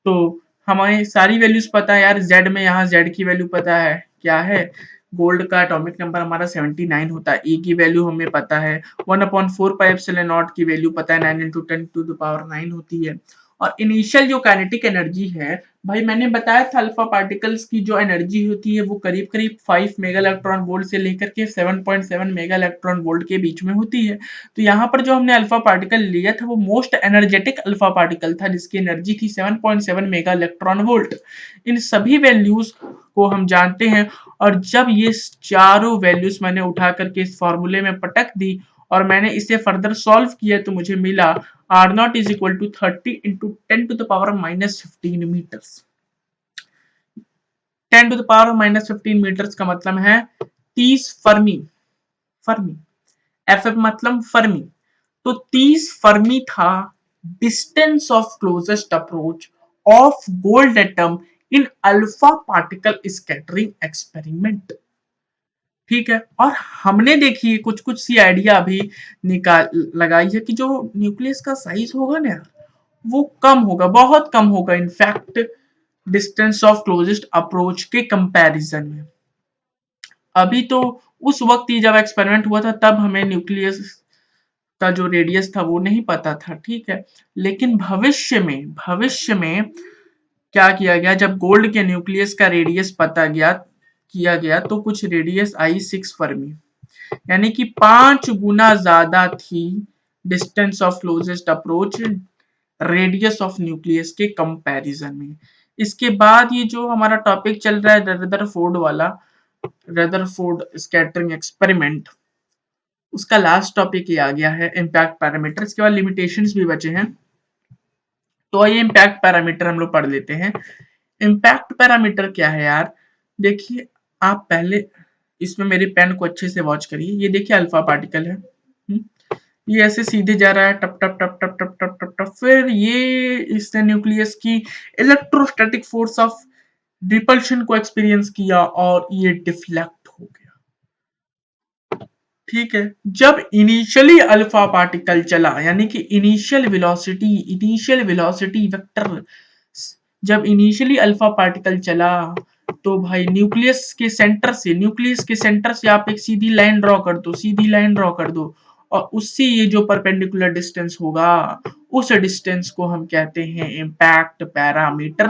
तो हमें सारी वैल्यूज पता है यार, जेड में यहाँ जेड की वैल्यू पता है क्या है, गोल्ड का एटॉमिक नंबर हमारा 79 होता है, ए की वैल्यू हमें पता है, 1/4 पाई एप्सिलॉन नॉट की वैल्यू पता है 9 इंटू 10 टू द पावर 9 होती है। और इनिशियल जो काइनेटिक एनर्जी है, भाई मैंने बताया था अल्फा पार्टिकल्स की जो एनर्जी होती है वो करीब करीब 5 मेगा इलेक्ट्रॉन वोल्ट से लेकर के 7.7 मेगा इलेक्ट्रॉन वोल्ट के बीच में होती है। तो यहाँ पर जो हमने अल्फा पार्टिकल लिया था वो मोस्ट एनर्जेटिक अल्फा पार्टिकल था जिसकी एनर्जी थी 7.7 मेगा इलेक्ट्रॉन वोल्ट। इन सभी वैल्यूज को हम जानते हैं, और जब ये चारों वैल्यूज मैंने उठा करके इस फॉर्मूले में पटक दी और मैंने इसे फर्दर सॉल्व किया तो मुझे मिला R naught is equal to 30 into 10 to the power minus 15 metres. 10 to the power minus 15 metres का मतलब है 30 फर्मी। फर्मी, एफ मतलब फर्मी, तो 30 फर्मी था distance of closest approach of gold atom in alpha particle scattering experiment. ठीक है, और हमने देखिए कुछ कुछ सी आइडिया अभी निकाल लगाई है कि जो न्यूक्लियस का साइज होगा ना यार, वो कम होगा, बहुत कम होगा in fact distance of closest approach के कंपैरिजन में। अभी तो उस वक्त ही जब एक्सपेरिमेंट हुआ था तब हमें न्यूक्लियस का जो रेडियस था वो नहीं पता था। ठीक है, लेकिन भविष्य में क्या किया गया, जब गोल्ड के न्यूक्लियस का रेडियस पता गया किया गया तो कुछ रेडियस आई 6 फर्मी, यानी कि 5 गुना ज्यादा थी distance of closest approach radius of nucleus के कंपैरिजन में। इसके बाद ये जो हमारा टॉपिक चल रहा है रदरफोर्ड वाला, रदरफोर्ड स्कैटरिंग एक्सपेरिमेंट, उसका लास्ट टॉपिक ये आ गया है इम्पैक्ट पैरामीटर। इसके बाद लिमिटेशंस भी बचे हैं, तो ये इम्पैक्ट पैरामीटर हम लोग पढ़ लेते हैं। इम्पैक्ट पैरामीटर क्या है यार? देखिए, आप पहले इसमें मेरे पेन को अच्छे से वॉच करिए। ये देखिए अल्फा पार्टिकल है। ये ऐसे सीधे जा रहा है, टप टप टप टप टप टप टप टप, फिर ये इसने न्यूक्लियस की इलेक्ट्रोस्टैटिक फोर्स ऑफ रिपल्शन को एक्सपीरियंस किया और ये डिफ्लेक्ट हो गया। ठीक है, जब इनिशियली अल्फा पार्टिकल चला, यानी कि इनिशियल वेलोसिटी वेक्टर, जब इनिशियली अल्फा पार्टिकल चला तो भाई न्यूक्लियस के सेंटर से आप एक सीधी लाइन ड्रॉ कर दो, सीधी लाइन ड्रॉ कर दो, और उससे ये जो परपेंडिकुलर डिस्टेंस होगा, उस डिस्टेंस को हम कहते हैं impact parameter.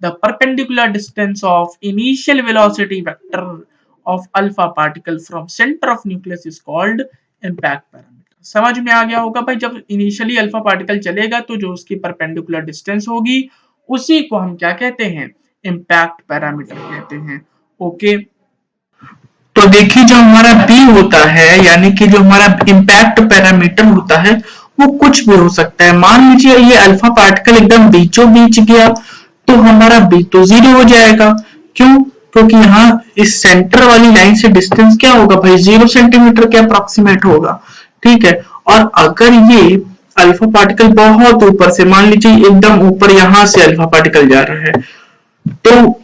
The perpendicular distance of initial velocity vector of alpha particle from center of nucleus is called impact parameter। समझ में आ गया होगा भाई, जब इनिशियली अल्फा पार्टिकल चलेगा तो जो उसकी परपेंडिकुलर डिस्टेंस होगी उसी को हम क्या कहते हैं, इम्पैक्ट पैरामीटर कहते हैं। ओके, तो देखिए जो हमारा बी होता है, यानी कि जो हमारा इम्पैक्ट पैरामीटर होता है वो कुछ भी हो सकता है। मान लीजिए ये अल्फा पार्टिकल एकदम बीचों बीच गया तो हमारा बी तो 0 हो जाएगा। क्यों? क्योंकि यहाँ इस सेंटर वाली लाइन से डिस्टेंस क्या होगा भाई, 0 सेंटीमीटर के अप्रोक्सीमेट होगा। ठीक है, और अगर ये अल्फा पार्टिकल बहुत ऊपर से, मान लीजिए एकदम ऊपर यहां से अल्फा पार्टिकल जा रहा है, तो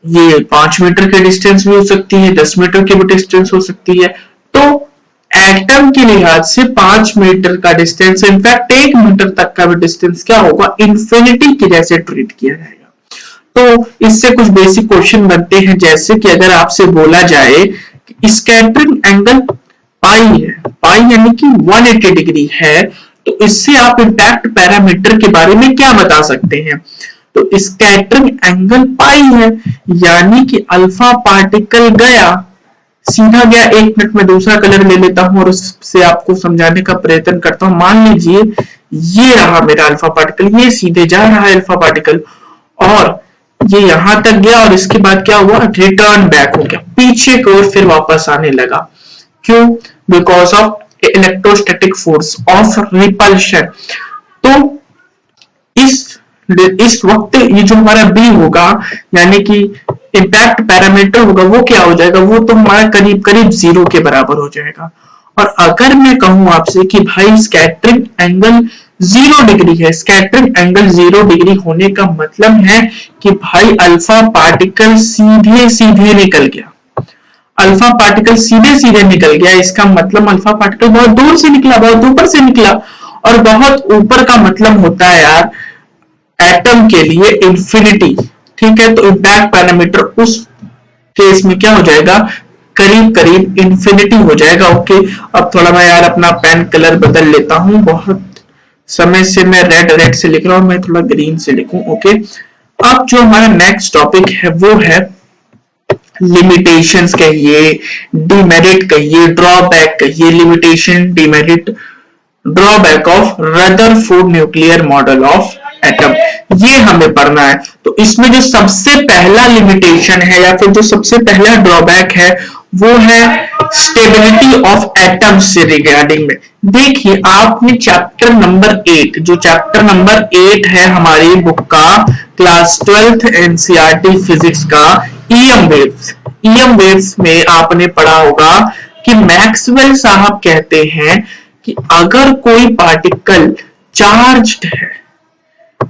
ये 5 मीटर के डिस्टेंस भी हो सकती है, 10 मीटर की भी डिस्टेंस हो सकती है। तो एटम के लिहाज से 5 मीटर का डिस्टेंस, इनफैक्ट 1 मीटर तक का भी डिस्टेंस क्या होगा, इंफिनिटी के जैसे ट्रीट किया जाएगा। तो इससे कुछ बेसिक क्वेश्चन बनते हैं, जैसे कि अगर आपसे बोला जाए कि स्कैटरिंग एंगल पाई है, पाई यानी कि 180 डिग्री है, तो इससे आप इम्पैक्ट पैरामीटर के बारे में क्या बता सकते हैं? तो स्कैटरिंग एंगल पाई है, यानी कि अल्फा पार्टिकल गया, सीधा गया। 1 मिनट में दूसरा कलर ले लेता हूं और उससे आपको समझाने का प्रयत्न करता हूं। मान लीजिए ये रहा मेरा अल्फा पार्टिकल, ये सीधे जा रहा है अल्फा पार्टिकल, और ये यहां तक गया और इसके बाद क्या हुआ, रिटर्न बैक हो गया, पीछे की ओर फिर वापस आने लगा। क्यों? Because of electrostatic force of repulsion. तो इस वक्त ये जो हमारा बी होगा, यानी कि इम्पैक्ट पैरामीटर होगा, वो क्या हो जाएगा, वो तो हमारा करीब करीब 0 के बराबर हो जाएगा। और अगर मैं कहूं आपसे कि भाई स्कैटरिंग एंगल 0 डिग्री है, स्कैटरिंग एंगल 0 डिग्री होने का मतलब है कि भाई अल्फा पार्टिकल सीधे सीधे निकल गया, अल्फा पार्टिकल सीधे सीधे निकल गया। इसका मतलब अल्फा पार्टिकल बहुत दूर से निकला, बहुत ऊपर से निकला, और बहुत ऊपर का मतलब होता है यार एटम के लिए इंफिनिटी। ठीक है, तो इम्पैक्ट पैरामीटर उस केस में क्या हो जाएगा, करीब करीब इंफिनिटी हो जाएगा। ओके, अब थोड़ा मैं यार अपना पेन कलर बदल लेता हूं, बहुत समय से मैं रेड से लिख रहा हूं, मैं थोड़ा ग्रीन से लिखूं। ओके, अब जो हमारा नेक्स्ट टॉपिक है वो है लिमिटेशंस कहिए, डिमेरिट कहिए, ड्रॉबैक कहिए, limitation, demerit, drawback of Rutherford nuclear model of atom, ये हमें पढ़ना है। तो इसमें जो सबसे पहला लिमिटेशन है या फिर जो सबसे पहला ड्रॉबैक है वो है स्टेबिलिटी ऑफ एटम से रिगार्डिंग में। देखिए आपने चैप्टर नंबर 8, जो चैप्टर नंबर 8 है हमारी बुक का, क्लास 12th एनसीईआरटी फिजिक्स का, ईएम वेव्स में आपने पढ़ा होगा कि मैक्सवेल साहब कहते हैं कि अगर कोई पार्टिकल चार्ज्ड है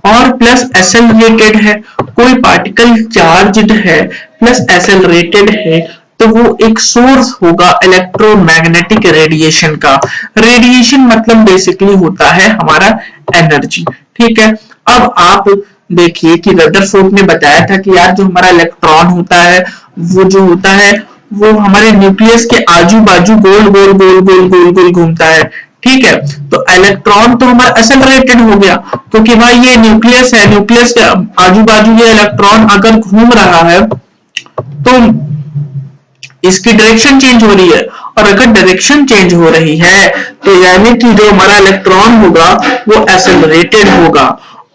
और प्लस एक्सेलरेटेड है, कोई पार्टिकल चार्ज्ड है प्लस एक्सेलरेटेड है, तो वो एक सोर्स होगा इलेक्ट्रोमैग्नेटिक रेडिएशन का। रेडिएशन मतलब बेसिकली होता है हमारा एनर्जी। ठीक है, अब आप देखिए कि रदरफोर्ड ने बताया था कि यार जो हमारा इलेक्ट्रॉन होता है वो जो होता है वो हमारे न्यूक्लियस के आजू बाजू गोल गोल गोल गोल गोल गोल घूमता है। ठीक है, तो इलेक्ट्रॉन तो हमारा एक्सेलरेटेड हो गया क्योंकि भाई ये न्यूक्लियस है, न्यूक्लियस के आजू बाजू ये इलेक्ट्रॉन अगर घूम रहा है तो इसकी डायरेक्शन चेंज हो रही है, और अगर डायरेक्शन चेंज हो रही है तो यानी कि जो हमारा इलेक्ट्रॉन होगा वो एक्सेलरेटेड होगा,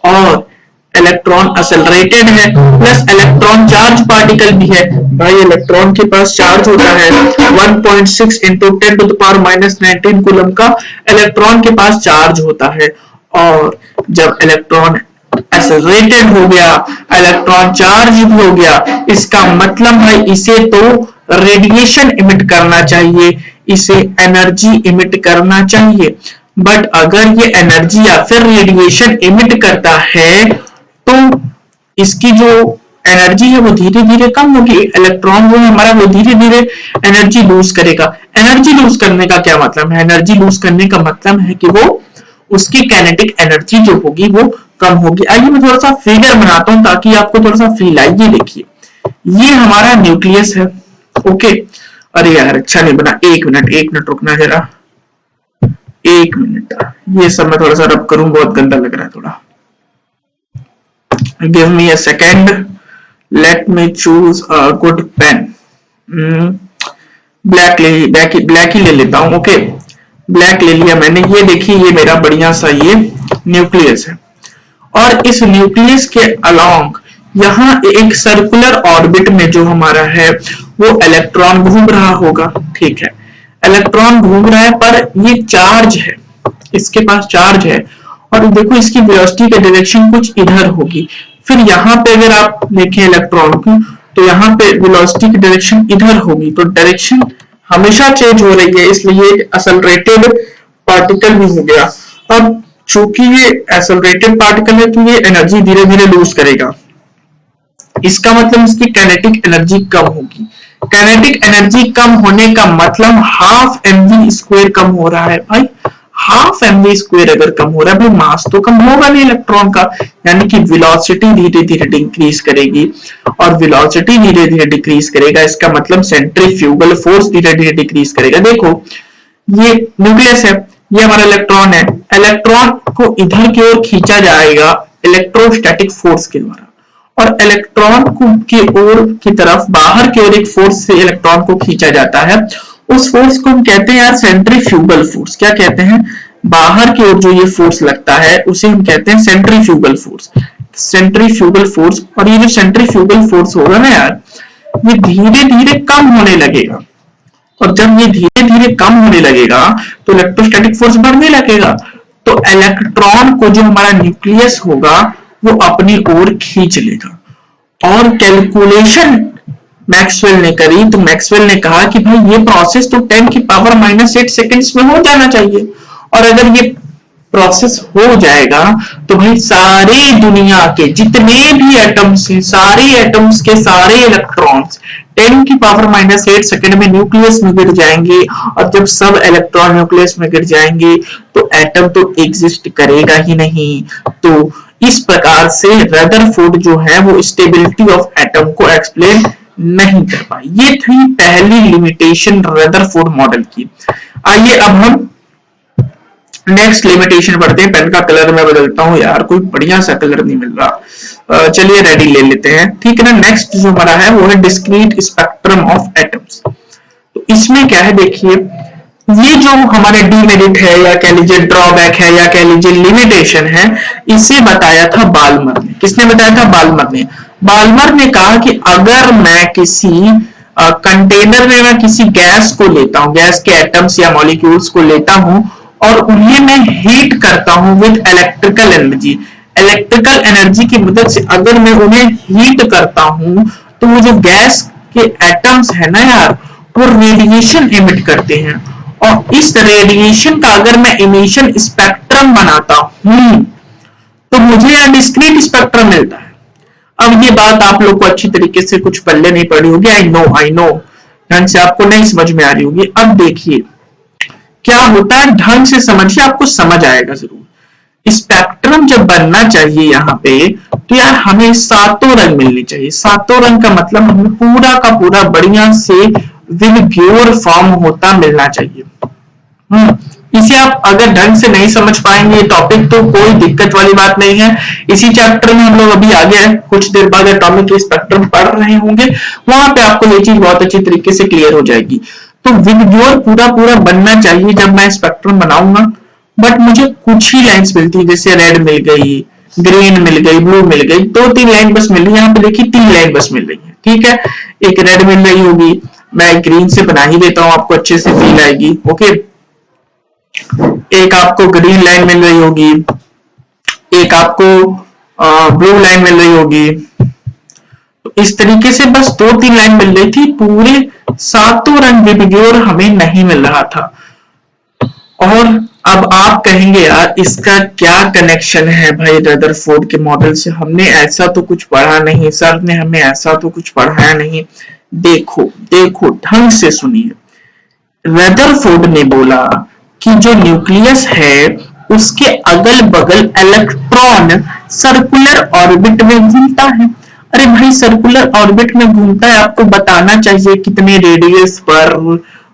और इलेक्ट्रॉन एक्सेलरेटेड है प्लस इलेक्ट्रॉन चार्ज पार्टिकल भी है। भाई इलेक्ट्रॉन के पास चार्ज होता है 1.6 into 10 to the power minus 19 coulomb का इलेक्ट्रॉन के पास चार्ज होता है, और जब इलेक्ट्रॉन एक्सेलरेटेड हो गया, इलेक्ट्रॉन चार्ज भी हो गया, इसका मतलब है इसे तो रेडिएशन इमिट करना चाहिए, इसे एनर्जी इमिट करना चाहिए। बट अगर ये एनर्जी या फिर रेडिएशन इमिट करता है तो इसकी जो एनर्जी है वो धीरे धीरे कम होगी, इलेक्ट्रॉन जो है हमारा वो धीरे धीरे एनर्जी लूज करेगा। एनर्जी लूज करने का क्या मतलब है? एनर्जी लूज करने का मतलब है कि वो उसकी काइनेटिक एनर्जी जो होगी वो कम होगी। आइए मैं थोड़ा सा फिगर बनाता हूं ताकि आपको थोड़ा सा फील आए। ये देखिए, ये हमारा न्यूक्लियस है, ओके। अरे यार अच्छा नहीं बना, एक मिनट रुकना जरा, एक मिनट। ये सब मैं थोड़ा सा रब करूं, बहुत गंदा लग रहा है थोड़ा। Give me a second, let me choose a good pen. Black ही ले लेता हूं, ओके। ब्लैक ले लिया मैंने। ये देखिए, ये मेरा बढ़िया सा ये न्यूक्लियस है, और इस न्यूक्लियस के अलोंग यहाँ एक सर्कुलर ऑर्बिट में जो हमारा है वो इलेक्ट्रॉन घूम रहा होगा, ठीक है। इलेक्ट्रॉन घूम रहा है पर ये चार्ज है, इसके पास चार्ज है, और देखो इसकी वेलोसिटी का डायरेक्शन कुछ इधर होगी। फिर यहाँ पे अगर आप देखें इलेक्ट्रॉन की, तो यहाँ पे वेलोसिटी की डायरेक्शन इधर होगी, तो डायरेक्शन हमेशा चेंज हो रही है, इसलिए एक्सेलरेटेड पार्टिकल भी हो गया। अब चूंकि ये एक्सेलरेटेड पार्टिकल है तो ये एनर्जी धीरे धीरे लूज करेगा, इसका मतलब इसकी काइनेटिक एनर्जी कम होगी। काइनेटिक एनर्जी कम होने का मतलब हाफ mv स्क्वायर कम हो रहा है भाई। हाफ mv स्क्वायर अगर कम हो रहा है भाई, मास तो कम होगा नहीं इलेक्ट्रॉन का, यानी कि वेलोसिटी धीरे धीरे डिक्रीज करेगी, और वेलोसिटी धीरे धीरे डिक्रीज करेगा, इसका मतलब सेंट्रीफ्यूगल फोर्स धीरे धीरे डिक्रीज करेगा। देखो ये न्यूक्लियस है, ये हमारा इलेक्ट्रॉन है, इलेक्ट्रॉन को इधर की ओर खींचा जाएगा इलेक्ट्रोस्टैटिक फोर्स के द्वारा, और इलेक्ट्रॉन को की ओर की तरफ बाहर की ओर एक फोर्स से इलेक्ट्रॉन को खींचा जाता है। उस फोर्स को हम कहते हैं यार सेंट्रीफ्यूगल फोर्स। क्या कहते हैं? बाहर की ओर जो ये फोर्स लगता है उसे हम कहते हैं सेंट्रीफ्यूगल फोर्स। सेंट्रीफ्यूगल फोर्स, और ये जो सेंट्रीफ्यूगल फोर्स होगा ना यार, ये धीरे धीरे कम होने लगेगा, और जब ये धीरे धीरे कम होने लगेगा तो इलेक्ट्रोस्टैटिक फोर्स बढ़ने लगेगा, तो इलेक्ट्रॉन को जो हमारा न्यूक्लियस होगा वो अपनी ओर खींच लेगा। और कैलकुलेशन मैक्सवेल ने करी, तो मैक्सवेल ने कहा कि भाई ये प्रोसेस तो 10⁻⁸ सेकंड्स में हो जाना चाहिए, और अगर ये प्रोसेस हो जाएगा तो भाई सारे दुनिया के जितने भी एटम्स हैं, सारे एटम्स के सारे इलेक्ट्रॉन्स 10⁻⁸ सेकंड में न्यूक्लियस में गिर जाएंगे, और जब सब इलेक्ट्रॉन न्यूक्लियस में गिर जाएंगे तो एटम तो एग्जिस्ट करेगा ही नहीं। तो इस प्रकार से रदरफोर्ड जो है वो स्टेबिलिटी ऑफ एटम को एक्सप्लेन नहीं कर पाए। ये थी पहली लिमिटेशन रदरफोर्ड मॉडल की। आइए अब हम नेक्स्ट लिमिटेशन पढ़ते हैं। पेन का कलर मैं बदलता हूं यार, कोई बढ़िया सा कलर नहीं मिल रहा। चलिए रेडी ले लेते हैं, ठीक है ना। नेक्स्ट जो हमारा है वो है डिस्क्रीट स्पेक्ट्रम ऑफ एटम्स। तो इसमें क्या है, देखिए ये जो हमारे डीमेरिट है या कह लीजिए ड्रॉबैक है या कह लीजिए लिमिटेशन है, इसे बताया था बाल्मर ने। किसने बताया था? बाल्मर ने। बाल्मर ने कहा कि अगर मैं किसी कंटेनर में मैं किसी गैस को लेता हूं, गैस के एटम्स या मॉलिक्यूल्स को लेता हूं और उन्हें मैं हीट करता हूं with electrical energy, electrical energy की मदद से अगर मैं उन्हें हीट करता हूं तो वो जो गैस के एटम्स है ना यार, वो रेडिएशन इमिट करते हैं, और इस रेडिएशन का अगर मैं इमिशन स्पेक्ट्रम बनाता हूं तो मुझे यह डिस्क्रीट स्पेक्ट्रम मिलता है। अब ये बात आप लोग को अच्छी तरीके से कुछ पल्ले नहीं पड़ी होगी, आई नो ढंग से आपको नहीं समझ में आ रही होगी। अब देखिए क्या होता है, ढंग से समझिए, आपको समझ आएगा जरूर। स्पेक्ट्रम जब बनना चाहिए यहाँ पे, तो यार हमें सातों रंग मिलने चाहिए। सातों रंग का मतलब हमें पूरा का पूरा बढ़िया से विविग्योर फॉर्म होता मिलना चाहिए। इसे आप अगर ढंग से नहीं समझ पाएंगे टॉपिक तो कोई दिक्कत वाली बात नहीं है। इसी चैप्टर में हम लोग अभी आगे कुछ देर बाद एटॉमिक स्पेक्ट्रम पढ़ रहे होंगे, वहां पे आपको ये चीज बहुत अच्छी तरीके से क्लियर हो जाएगी। तो विविग्योर पूरा पूरा बनना चाहिए जब मैं स्पेक्ट्रम बनाऊंगा, बट मुझे कुछ ही लाइन्स मिलती है, जैसे रेड मिल गई, ग्रीन मिल गई, ब्लू मिल गई, 2-3 लाइन बस मिल रही है। यहाँ पे देखिए 3 लाइन बस मिल रही है, ठीक है। एक रेड मिल रही होगी, मैं ग्रीन से बना ही देता हूँ, आपको अच्छे से फील आएगी, ओके। एक आपको ग्रीन लाइन मिल रही होगी, एक आपको ब्लू लाइन मिल रही होगी। तो इस तरीके से बस 2-3 लाइन मिल रही थी, पूरे 7 रंग विबग्योर हमें नहीं मिल रहा था। और अब आप कहेंगे यार इसका क्या कनेक्शन है भाई रदरफोर्ड के मॉडल से, हमने ऐसा तो कुछ पढ़ा नहीं, सर ने हमें ऐसा तो कुछ पढ़ाया नहीं। देखो देखो ढंग से सुनिए, रदरफोर्ड ने बोला कि जो न्यूक्लियस है उसके अगल बगल इलेक्ट्रॉन सर्कुलर ऑर्बिट में घूमता है। अरे भाई सर्कुलर ऑर्बिट में घूमता है, आपको बताना चाहिए कितने रेडियस पर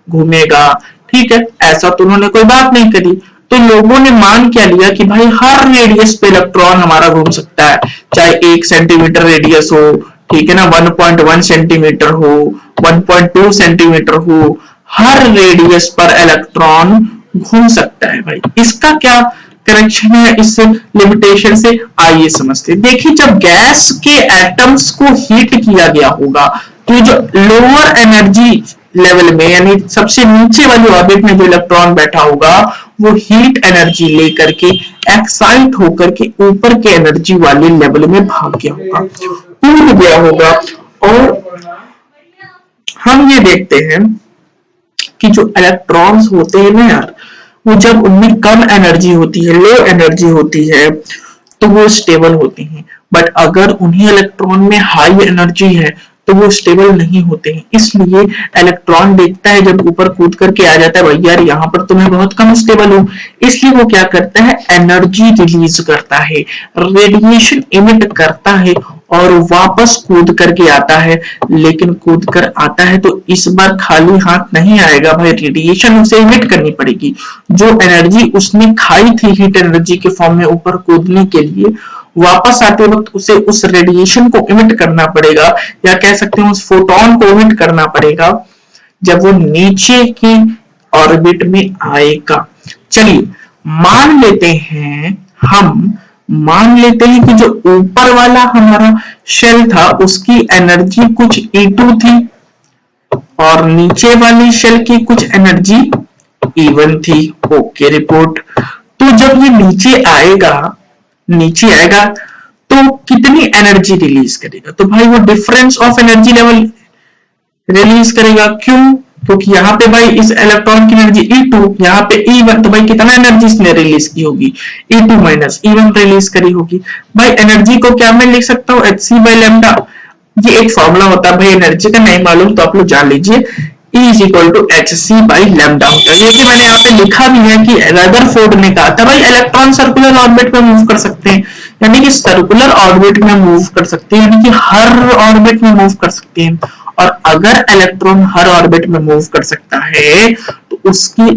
घूमेगा, ठीक है, ऐसा तो उन्होंने कोई बात नहीं करी। तो लोगों ने मान क्या लिया कि भाई हर रेडियस पे इलेक्ट्रॉन हमारा घूम सकता है, चाहे 1 सेंटीमीटर रेडियस हो, ठीक है ना, 1.1 सेंटीमीटर हो, 1.2 सेंटीमीटर हो, हर रेडियस पर इलेक्ट्रॉन घूम सकता है। भाई इसका क्या कनेक्शन है इस लिमिटेशन से, आइए समझते हैं। देखिए जब गैस के एटम्स को हीट किया गया होगा तो जो लोअर एनर्जी लेवल में यानी सबसे नीचे वाली ऑर्बिट में जो इलेक्ट्रॉन बैठा होगा वो हीट एनर्जी लेकर के एक्साइट होकर के ऊपर के एनर्जी वाले लेवल में भाग गया होगा, टूट गया होगा। और हम ये देखते हैं कि जो इलेक्ट्रॉन्स होते हैं ना यार, वो जब उनमें कम एनर्जी होती है, लो एनर्जी होती है, तो वो स्टेबल होते हैं। बट अगर उन्हीं इलेक्ट्रॉन में हाई एनर्जी है तो वो स्टेबल नहीं होते हैं। इसलिए इलेक्ट्रॉन देखता है जब ऊपर कूद करके आ जाता है, भैया यार यहाँ पर तो मैं बहुत कम स्टेबल हूँ, इसलिए वो क्या करता है, एनर्जी रिलीज करता है, रेडिएशन इमिट करता है और वापस कूद करके आता है। लेकिन कूद कर आता है तो इस बार खाली हाथ नहीं आएगा भाई, रेडिएशन उसे इमिट करनी पड़ेगी। जो एनर्जी उसने खाई थी हीट एनर्जी के फॉर्म में ऊपर कूदने के लिए, वापस आते वक्त उसे उस रेडिएशन को इमिट करना पड़ेगा, या कह सकते हैं उस फोटोन को इमिट करना पड़ेगा जब वो नीचे की ऑर्बिट में आएगा। चलिए मान लेते हैं, हम मान लेते हैं कि जो ऊपर वाला हमारा शेल था उसकी एनर्जी कुछ E2 थी और नीचे वाली शेल की कुछ एनर्जी E1 थी। Okay report. तो जब ये नीचे आएगा तो कितनी एनर्जी रिलीज करेगा, तो भाई वो difference of energy level release करेगा। क्यों, क्योंकि यहाँ पे भाई इस इलेक्ट्रॉन की एनर्जी E2, यहाँ पे E1, तो भाई कितना एनर्जी इसने रिलीज की होगी, E2 माइनस E1 रिलीज करी होगी। भाई एनर्जी को क्या मैं लिख सकता हूँ, hc/λ। ये एक फॉर्मूला होता है भाई, एनर्जी का नहीं मालूम तो आप लोग जान लीजिए, E is equal to hc/λ होता है। देखिए मैंने यहाँ पे लिखा भी है कि रदरफोर्ड ने कहा था भाई इलेक्ट्रॉन सर्कुलर ऑर्बिट में मूव कर सकते हैं, यानी कि सर्कुलर ऑर्बिट में मूव कर सकते हैं, यानी कि हर ऑर्बिट में मूव कर सकते हैं। और अगर इलेक्ट्रॉन हर ऑर्बिट में मूव कर सकता है तो उसकी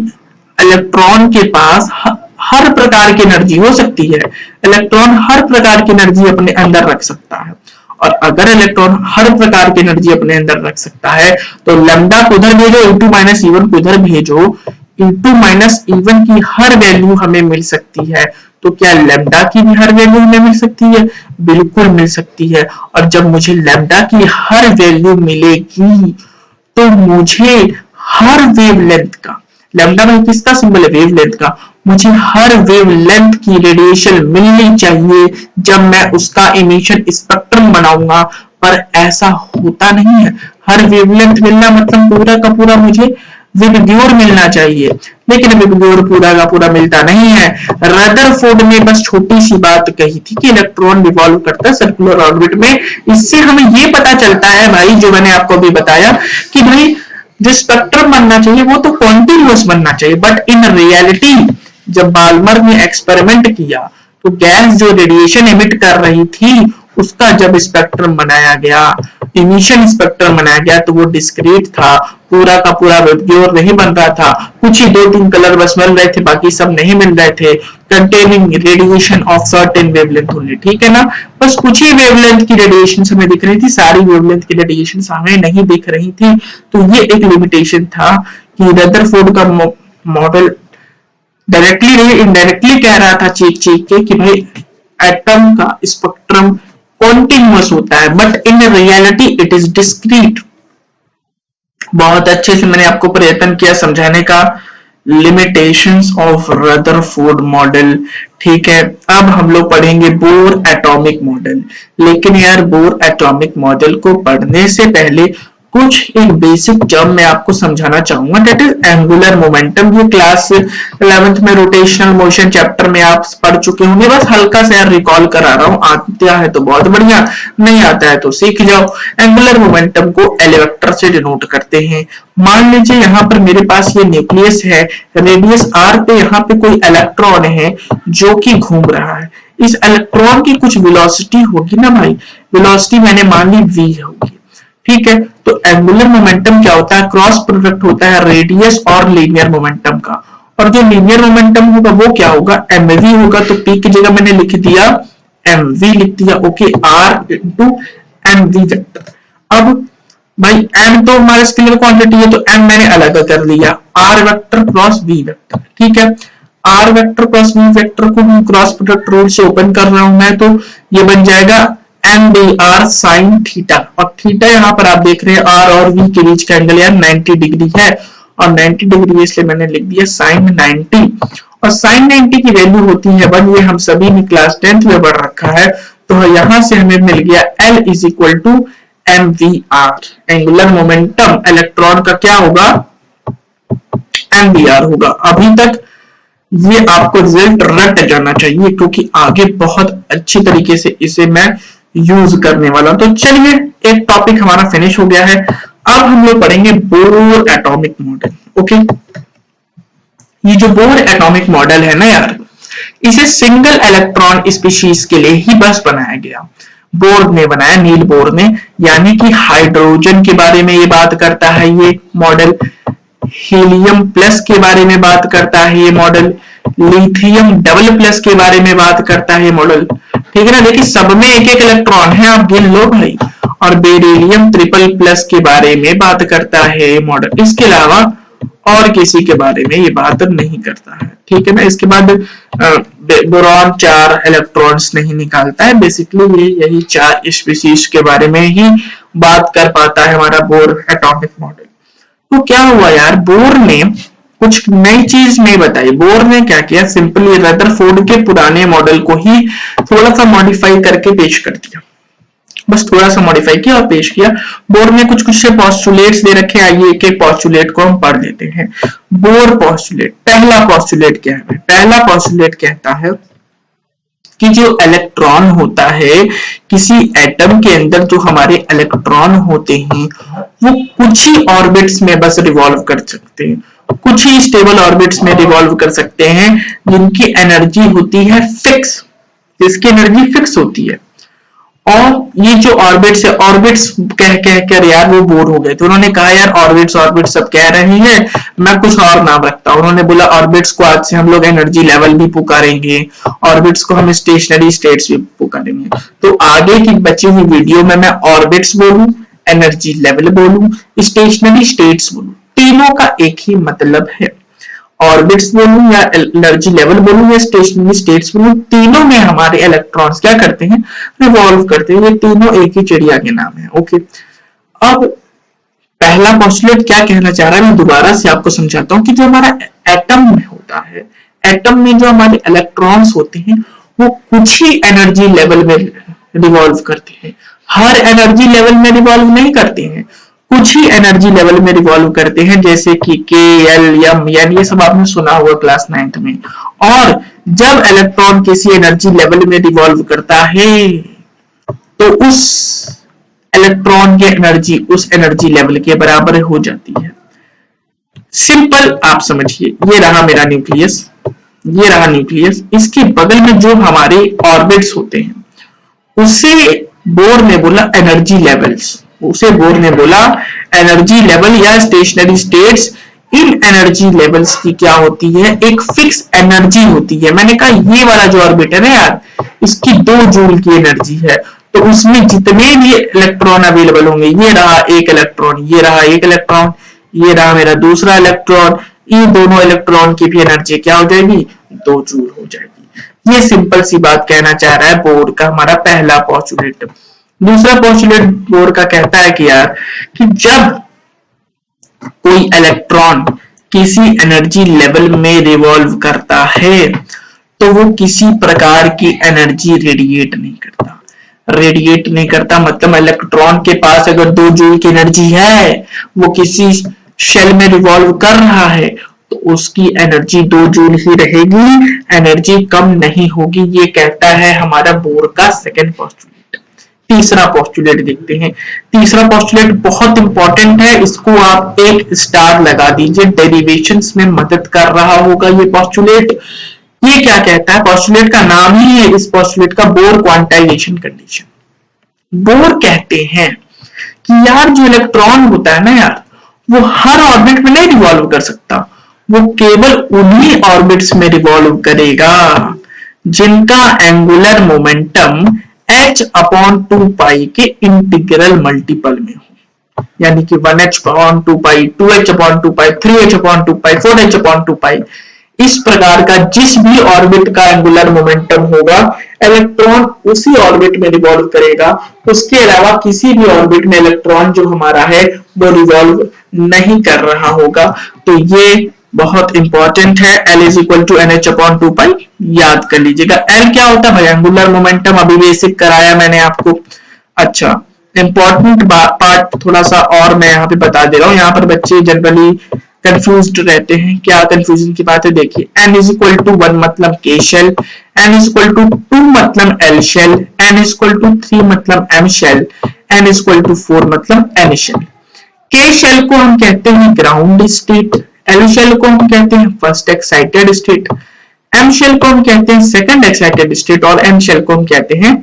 इलेक्ट्रॉन के पास हर प्रकार की एनर्जी हो सकती है, इलेक्ट्रॉन हर प्रकार की एनर्जी अपने अंदर रख सकता है। और अगर इलेक्ट्रॉन हर प्रकार की एनर्जी अपने अंदर रख सकता है तो लैम्डा को उधर भेजो, E2 माइनस E1 को उधर भेजो, E2 माइनस E1 की हर वैल्यू हमें मिल सकती है। तो क्या लैम्डा की भी हर वैल्यू हमें मिल सकती है, बिल्कुल मिल सकती है। और जब मुझे लैम्डा की हर वैल्यू मिलेगी तो मुझे हर वेवलेंथ का, लैम्डा में किसका सिंबल है, वेवलेंथ का, मुझे हर वेवलेंथ की रेडिएशन मिलनी चाहिए जब मैं उसका इमिशन स्पेक्ट्रम बनाऊंगा। पर ऐसा होता नहीं है, हर वेवलेंथ मिलना मतलब पूरा का पूरा मुझे विबग्योर मिलना चाहिए, लेकिन विबग्योर पूरा का पूरा मिलता नहीं है। रदरफोर्ड ने बस छोटी सी बात कही थी कि इलेक्ट्रॉन रिवॉल्व करता है सर्कुलर ऑर्बिट में। इससे हमें ये पता चलता है भाई, जो मैंने आपको अभी बताया कि भाई जो स्पेक्ट्रम बनना चाहिए वो तो कॉन्टिन्यूअस बनना चाहिए। बट इन रियलिटी जब बाल्मर ने एक्सपेरिमेंट किया तो गैस जो रेडिएशन इमिट कर रही थी उसका जब स्पेक्ट्रम बनाया गया, इमिशन स्पेक्ट्रम बनाया गया, तो वो डिस्क्रीट था, पूरा का पूरा विबग्योर नहीं बन रहा था। कुछ ही 2-3 कलर बस मिल रहे थे, बाकी सब नहीं मिल रहे थे। Containing radiation of certain wavelength only, ठीक है ना, बस कुछ ही वेवलेंथ की रेडिएशन हमें दिख रही थी, सारी वेवलेंथ की रेडिएशन हमें नहीं दिख रही थी। तो ये एक लिमिटेशन था कि रदरफोर्ड का मॉडल डायरेक्टली नहीं इनडायरेक्टली कह रहा था चीख के कि भाई एटम का स्पेक्ट्रम कॉन्टिन्यूअस होता है, but in reality it is discrete. बहुत अच्छे से मैंने आपको प्रयत्न किया समझाने का, लिमिटेशंस ऑफ रदरफोर्ड मॉडल। ठीक है, अब हम लोग पढ़ेंगे बोर एटॉमिक मॉडल। लेकिन यार बोर एटॉमिक मॉडल को पढ़ने से पहले कुछ एक बेसिक टर्म मैं आपको समझाना चाहूंगा, दैट इज एंगुलर मोमेंटम। ये क्लास 11th में रोटेशनल मोशन चैप्टर में आप पढ़ चुके होंगे, बस हल्का सा यार रिकॉल करा रहा हूं। आता है तो बहुत बढ़िया, नहीं आता है तो सीख जाओ। एंगुलर मोमेंटम को एल वेक्टर से डिनोट करते हैं। मान लीजिए यहाँ पर मेरे पास ये न्यूक्लियस है, रेडियस r पे यहाँ पे कोई इलेक्ट्रॉन है जो कि घूम रहा है। इस इलेक्ट्रॉन की कुछ वेलोसिटी होगी ना भाई, वेलोसिटी मैंने मान ली v होगी। ठीक है, तो एंगुलर मोमेंटम क्या होता है, क्रॉस प्रोडक्ट होता है रेडियस और लीनियर मोमेंटम का। और जो लीनियर मोमेंटम होगा वो क्या होगा, mv होगा। तो p की जगह मैंने लिख दिया mv, लिख दिया। Okay, r into mv vector. अब भाई m तो हमारा स्केलर क्वांटिटी है, तो m मैंने अलग कर लिया, r vector cross v vector. ठीक है, r vector cross v vector को हम क्रॉस प्रोडक्ट रूल से ओपन कर रहा हूं मैं, तो ये बन जाएगा M V R sine theta. और थीटा यहाँ पर आप देख रहे हैं आर और वी के बीच का एंगल यार 90 डिग्री है, और 90 डिग्री इसलिए मैंने लिख दिया साइन 90। और साइन 90 की वैल्यू होती है 1, ये हम सभी ने क्लास 10th में पढ़ रखा है। तो यहां से हमें मिल गया L is equal to M V R. Angular momentum electron का क्या होगा, एम वी आर होगा। अभी तक ये आपको रिजल्ट रट जाना चाहिए, क्योंकि आगे बहुत अच्छी तरीके से इसे मैं यूज करने वाला हूं। तो चलिए, एक टॉपिक हमारा फिनिश हो गया है। अब हम लोग पढ़ेंगे बोर एटॉमिक मॉडल। ओके, ये जो बोर एटॉमिक मॉडल है ना यार, इसे सिंगल इलेक्ट्रॉन स्पीशीज के लिए ही बस बनाया गया। बोर ने बनाया, नील बोर ने, यानी कि हाइड्रोजन के बारे में ये बात करता है ये मॉडल, हीलियम प्लस के बारे में बात करता है ये मॉडल, लिथियम डबल प्लस के बारे में बात करता है ये मॉडल। ठीक है ना, देखिए सब में एक एक इलेक्ट्रॉन है, आप गिन लो भाई। और बेरिलियम ट्रिपल प्लस के बारे में बात करता है ये मॉडल। इसके अलावा और किसी के बारे में ये बात नहीं करता है। ठीक है ना, इसके बाद बोरॉन 4 इलेक्ट्रॉन्स नहीं निकालता है। बेसिकली ये यही 4 स्पीशीज के बारे में ही बात कर पाता है हमारा बोर एटॉमिक मॉडल। तो क्या हुआ यार, बोर ने कुछ नई चीज नहीं बताई। बोर ने क्या किया, सिंपली रदरफोर्ड के पुराने मॉडल को ही थोड़ा सा मॉडिफाई करके पेश कर दिया, बस थोड़ा सा मॉडिफाई किया और पेश किया। बोर ने कुछ कुछ से पोस्टुलेट्स दे रखे, आइए एक एक पोस्टुलेट को हम पढ़ लेते हैं। बोर पोस्टुलेट, पहला पोस्टुलेट क्या है, पहला पोस्टुलेट कहता है कि जो इलेक्ट्रॉन होता है किसी एटम के अंदर, जो हमारे इलेक्ट्रॉन होते हैं वो कुछ ही ऑर्बिट्स में बस रिवॉल्व कर सकते हैं, कुछ ही स्टेबल ऑर्बिट्स में रिवॉल्व कर सकते हैं, जिनकी एनर्जी होती है फिक्स, जिसकी एनर्जी फिक्स होती है। और ये जो ऑर्बिट्स है, ऑर्बिट्स कह कह कर यार वो बोर हो गए, तो उन्होंने कहा यार ऑर्बिट्स ऑर्बिट्स सब कह रहे हैं, मैं कुछ और नाम रखता हूं। उन्होंने बोला ऑर्बिट्स को आज से हम लोग एनर्जी लेवल भी पुकारेंगे, ऑर्बिट्स को हम स्टेशनरी स्टेट्स भी पुकारेंगे। तो आगे की बची हुई वीडियो में मैं ऑर्बिट्स बोलूं, एनर्जी लेवल बोलूं, स्टेशनरी स्टेट्स बोलूं, तीनों का एक ही मतलब है। ऑर्बिट्स बोलूं या एनर्जी लेवल बोलूं या स्टेशनरी स्टेट्स बोलूं, तीनों में हमारे इलेक्ट्रॉन्स क्या करते हैं, रिवॉल्व करते हैं। ये तीनों एक ही चिड़िया के नाम है। ओके, अब पहला पोस्टुलेट क्या कहना चाह रहा है, मैं दोबारा से आपको समझाता हूं कि जो हमारा एटम में होता है, एटम में जो हमारे इलेक्ट्रॉन्स होते हैं वो कुछ ही एनर्जी लेवल में रिवॉल्व करते हैं, हर एनर्जी लेवल में रिवॉल्व नहीं करते हैं, कुछ ही एनर्जी लेवल में रिवॉल्व करते हैं, जैसे कि के एल एम एन, ये सब आपने सुना हुआ क्लास 9th में। और जब इलेक्ट्रॉन किसी एनर्जी लेवल में रिवॉल्व करता है तो उस इलेक्ट्रॉन की एनर्जी उस एनर्जी लेवल के बराबर हो जाती है। सिंपल आप समझिए, ये रहा मेरा न्यूक्लियस, ये रहा न्यूक्लियस, इसके बगल में जो हमारे ऑर्बिट्स होते हैं उसे बोर ने बोला एनर्जी लेवल्स, उसे बोर ने बोला एनर्जी लेवल या स्टेशनरी स्टेट्स। इन एनर्जी लेवल्स की क्या होती है, एक फिक्स एनर्जी होती है। मैंने कहा ये वाला जो ऑर्बिट है ना यार, इसकी 2 जूल की एनर्जी है, तो उसमें जितने भी इलेक्ट्रॉन अवेलेबल होंगे, ये रहा एक इलेक्ट्रॉन, ये रहा एक इलेक्ट्रॉन, ये रहा मेरा दूसरा इलेक्ट्रॉन, ये दोनों इलेक्ट्रॉन की भी एनर्जी क्या हो जाएगी, 2 जूल हो जाएगी। ये सिंपल सी बात कहना चाह रहा है बोर का हमारा पहला पोस्टुलेट। दूसरा पोस्टुलेट बोर का कहता है कि यार कि जब कोई इलेक्ट्रॉन किसी एनर्जी लेवल में रिवॉल्व करता है तो वो किसी प्रकार की एनर्जी रेडिएट नहीं करता। रेडिएट नहीं करता मतलब इलेक्ट्रॉन के पास अगर 2 जूल की एनर्जी है, वो किसी शेल में रिवॉल्व कर रहा है तो उसकी एनर्जी 2 जूल ही रहेगी, एनर्जी कम नहीं होगी। ये कहता है हमारा बोर का सेकंड पोस्टुलेट। तीसरा पोस्टुलेट देखते हैं। तीसरा पोस्टुलेट बहुत इंपॉर्टेंट है, इसको आप एक स्टार लगा दीजिए, डेरिवेशंस में मदद कर रहा होगा ये पोस्टुलेट। ये क्या कहता है? पोस्टुलेट का नाम ही है इस पोस्टुलेट का, बोर क्वांटाइजेशन कंडीशन। बोर कहते हैं कि यार जो इलेक्ट्रॉन होता है ना यार, वो हर ऑर्बिट में नहीं रिवॉल्व कर सकता, वो केवल उन्हीं ऑर्बिट्स में रिवॉल्व करेगा जिनका एंगुलर मोमेंटम h/2 के इंटीग्रल मल्टीपल में हो, यानी कि 1h/2, 2h/2, 3h/2, 4h/2। इस प्रकार का जिस भी ऑर्बिट का एंगुलर मोमेंटम होगा, इलेक्ट्रॉन उसी ऑर्बिट में रिवॉल्व करेगा। उसके अलावा किसी भी ऑर्बिट में इलेक्ट्रॉन जो हमारा है वो रिवॉल्व नहीं कर रहा होगा। तो ये बहुत इंपॉर्टेंट है। L is equal to NH/2 याद कर लीजिएगा। L क्या होता है भाई? Angular momentum. अभी बेसिक कराया मैंने आपको। अच्छा, इंपॉर्टेंट पार्ट थोड़ा सा और मैं यहाँ पे बता दे रहा हूँ। यहाँ पर बच्चे जनरली कंफ्यूज्ड रहते हैं। क्या कंफ्यूजन की बात है? देखिए, n इज इक्वल टू 1 मतलब K shell, n is equal to 2 मतलब L shell, n is equal to 3 मतलब M shell, n is equal to 4 मतलब N शेल। K शेल को हम कहते हैं ग्राउंड स्टेट, L शेल को हम कहते हैं first excited state, M shell को हम कहते हैं सेकंड एक्साइटेड स्टेट और N शेल को हम कहते हैं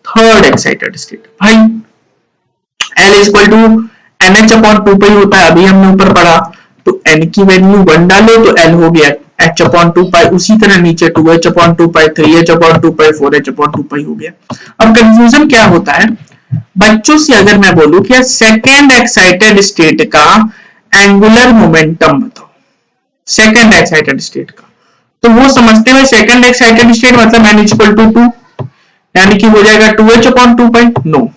थर्ड एक्साइटेड स्टेट। भाई L is equal to NH/2 होता है, अभी हमने ऊपर पढ़ा। तो n की वैल्यू 1 डालो तो L हो गया h/2। उसी तरह नीचे 2h/2, 3h/2, 4h/2 हो गया। अब कंफ्यूजन क्या होता है बच्चों से? अगर मैं बोलूं कि सेकेंड एक्साइटेड स्टेट का एंगुलर मोमेंटम बताओ, सेकेंड एक्साइटेड स्टेट का, तो वो समझते हुए सेकेंड एक्साइटेड स्टेट मतलब n इक्वल टू 2, यानी कि हो जाएगा 2h/2। No,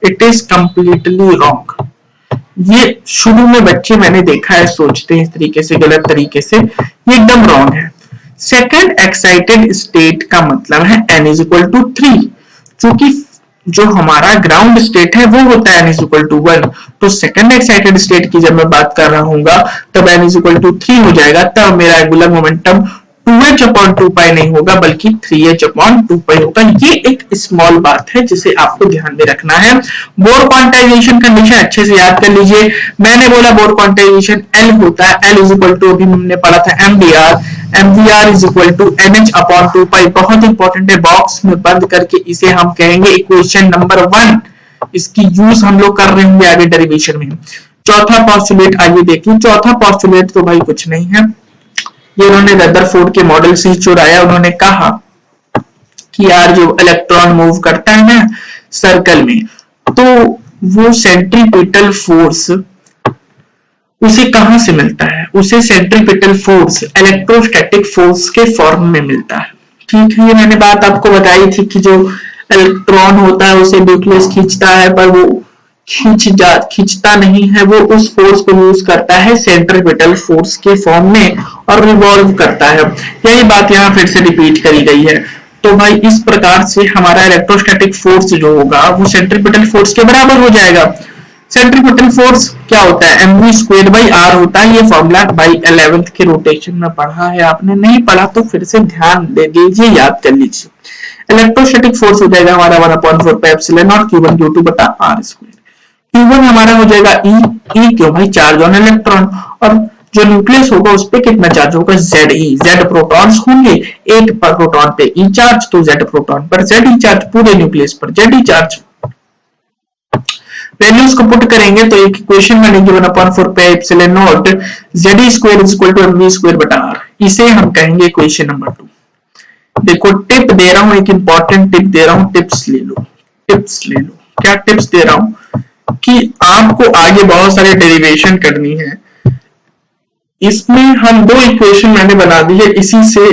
it is completely wrong. ये शुरू में बच्चे मैंने देखा है सोचते हैं इस तरीके से, गलत तरीके से। ये एकदम रॉन्ग है। सेकेंड एक्साइटेड स्टेट का मतलब है n इज इक्वल टू 3, क्योंकि जो हमारा ग्राउंड स्टेट है वो होता है n इज इक्वल टू 1। तो सेकेंड एक्साइटेड स्टेट की जब मैं बात कर रहा हूँ तब n इज इक्वल टू 3 हो जाएगा। तब मेरा एंगुलर मोमेंटम 2h/2 नहीं होगा बल्कि 3h/2 होगा। ये एक स्मॉल बात है जिसे आपको ध्यान में रखना है। बोर क्वांटाइजेशन कंडीशन अच्छे से याद कर लीजिए। मैंने बोला बोर क्वांटाइजेशन L होता है, L इज इक्वल टू अभी हमने पढ़ा था MBR, MBR is equal to NH/2। बहुत इंपॉर्टेंट है, बॉक्स में बंद करके इसे हम कहेंगे इक्वेशन नंबर 1। इसकी यूज हम लोग कर रहे होंगे आगे डेरिवेशन में। चौथा पोस्टुलेट आइए देखिए। चौथा पोस्टुलेट तो भाई कुछ नहीं है, ये उन्होंने रदरफोर्ड के मॉडल से चुराया। उन्होंने कहा कि यार जो इलेक्ट्रॉन मूव करता है ना सर्कल में, तो वो सेंट्रीपिटल फोर्स उसे कहां से मिलता है? उसे सेंट्रीपिटल फोर्स इलेक्ट्रोस्टैटिक फोर्स के फॉर्म में मिलता है। ठीक है, ये मैंने बात आपको बताई थी कि जो इलेक्ट्रॉन होता है उसे न्यूक्लियस खींचता है, पर वो खींचता नहीं है, वो उस फोर्स को यूज करता है सेंट्रीपिटल फोर्स के फॉर्म में और रिवॉल्व करता है। यही बात यहाँ फिर से रिपीट करी गई है। तो भाई इस प्रकार से हमारा इलेक्ट्रोस्टैटिक फोर्स जो होगा वो सेंट्रीपिटल फोर्स के बराबर हो जाएगा। सेंट्रीपिटल फोर्स क्या होता है? mv²/r होता है। ये फॉर्मूला भाई 11th के रोटेशन में पढ़ा है, आपने नहीं पढ़ा तो फिर से ध्यान दे दीजिए, याद कर लीजिए। इलेक्ट्रोस्टैटिक फोर्स हो जाएगा हमारा 1/4πε0 Q1Q2/r²। Q1 हमारा हो जाएगा E क्यों भाई? Charge on electron. और जो न्यूक्लियस होगा उस पे कितना चार्ज होगा? Z प्रोटॉन्स होंगे, एक पर प्रोटॉन पे E चार्ज, तो Z प्रोटॉन पर Z चार्ज, पूरे न्यूक्लियस पर Z चार्ज। वैल्यूज को पुट करेंगे तो एक इक्वेशन बनेगी 1/4πε0 Z² = mv²/r। इसे हम कहेंगे इक्वेशन नंबर 2। देखो टिप दे रहा हूं, एक इंपॉर्टेंट टिप दे रहा हूं, टिप्स ले लो। क्या टिप्स दे रहा हूं कि आपको आगे बहुत सारे डेरिवेशन करनी है। इसमें हम 2 इक्वेशन मैंने बना दी है, इसी से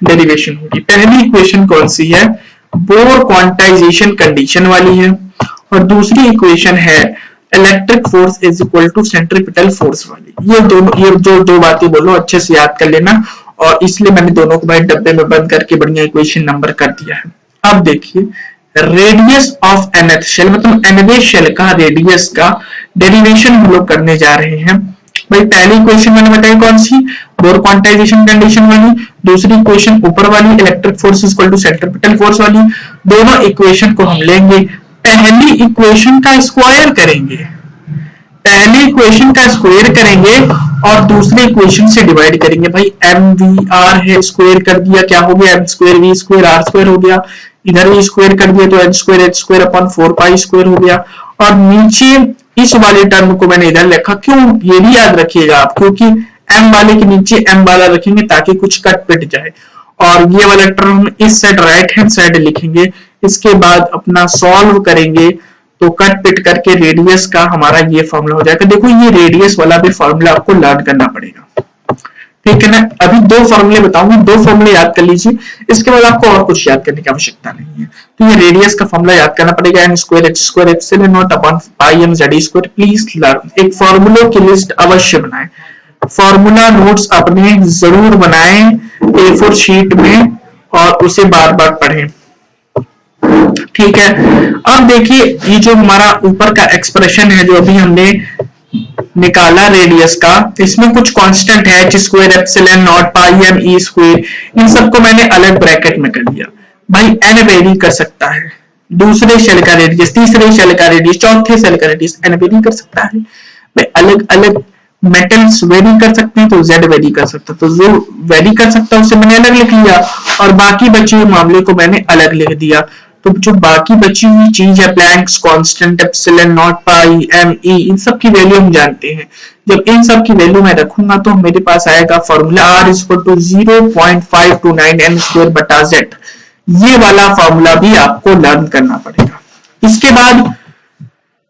डेरिवेशन होगी। पहली इक्वेशन कौन सी है? बोर क्वांटाइजेशन कंडीशन वाली है। और दूसरी इक्वेशन है electric force is equal to centripetal force वाली। ये जो दो बातें बोलो अच्छे से याद कर लेना, और इसलिए मैंने दोनों को भाई डब्बे में बंद करके बढ़िया इक्वेशन नंबर कर दिया है। अब देखिए रेडियस ऑफ nth शेल मतलब nवें शेल का रेडियस का डेरिवेशन हम लोग करने जा रहे हैं। भाई पहली इक्वेशन मैंने बताई कौन सी, बोर क्वांटाइजेशन कंडीशन वाली, दूसरी इक्वेशन ऊपर वाली electric force equal to centripetal force वाली। दोनों इक्वेशन को हम लेंगे, पहली इक्वेशन का स्क्वायर करेंगे, पहली इक्वेशन का स्क्वायर करेंगे और दूसरी इक्वेशन से डिवाइड करेंगे। भाई एम वी आर है, स्क्वायर कर दिया क्या हो गया, M square V square R square हो गया, इधर भी स्क्वायर कर दिया तो N square H square upon 4 pi square हो गया। और नीचे इस वाले टर्म को मैंने इधर लिखा, क्यों ये भी याद रखिएगा आप, क्योंकि एम वाले के नीचे एम वाला रखेंगे ताकि कुछ कट पिट जाए। और ये वाला टर्म इस साइड राइट हैंड साइड लिखेंगे, इसके बाद अपना सॉल्व करेंगे तो कट पिट करके रेडियस का हमारा ये फॉर्मूला हो जाएगा। देखो ये रेडियस वाला भी फॉर्मूला आपको लर्न करना पड़ेगा, ठीक है ना। अभी दो फॉर्मूले बताऊंगी, दो फॉर्मूले याद कर लीजिए, इसके बाद आपको और कुछ याद करने की आवश्यकता नहीं है। तो ये रेडियस का फॉर्मूला याद करना पड़ेगा, N square H square epsilon naught upon pi M Z square. Please learn, एक फॉर्मूलों की लिस्ट अवश्य बनाएं, फॉर्मूला नोट्स अपने जरूर बनाएं A4 शीट में और उसे बार बार पढ़ें, ठीक है। अब देखिए ये जो हमारा ऊपर का एक्सप्रेशन है जो अभी हमने निकाला रेडियस का, इसमें कुछ कांस्टेंट है, h square epsilon naught pi m e square, इन सबको मैंने अलग ब्रैकेट में कर दिया। भाई एन वेरी कर सकता है, दूसरे शेल का रेडियस, तीसरे शेल का रेडियस, चौथे शेल का रेडियस एन वेरी कर सकता है। भाई अलग अलग मेटल्स वेरी कर सकते हैं तो जेड वेरी कर सकता है, तो जो वेरी कर सकता है उसे मैंने अलग लिख लिया और बाकी बचे हुए मामले को मैंने अलग लिख दिया। तो जो बाकी बची हुई चीज है Planck's constant epsilon naught pi m e, इन सब की वैल्यू हम जानते हैं। जब इन सब की वैल्यू मैं रखूंगा तो मेरे पास आएगा formula R equal to 0.529 n square बटा z। ये वाला फॉर्मूला भी आपको लर्न करना पड़ेगा। इसके बाद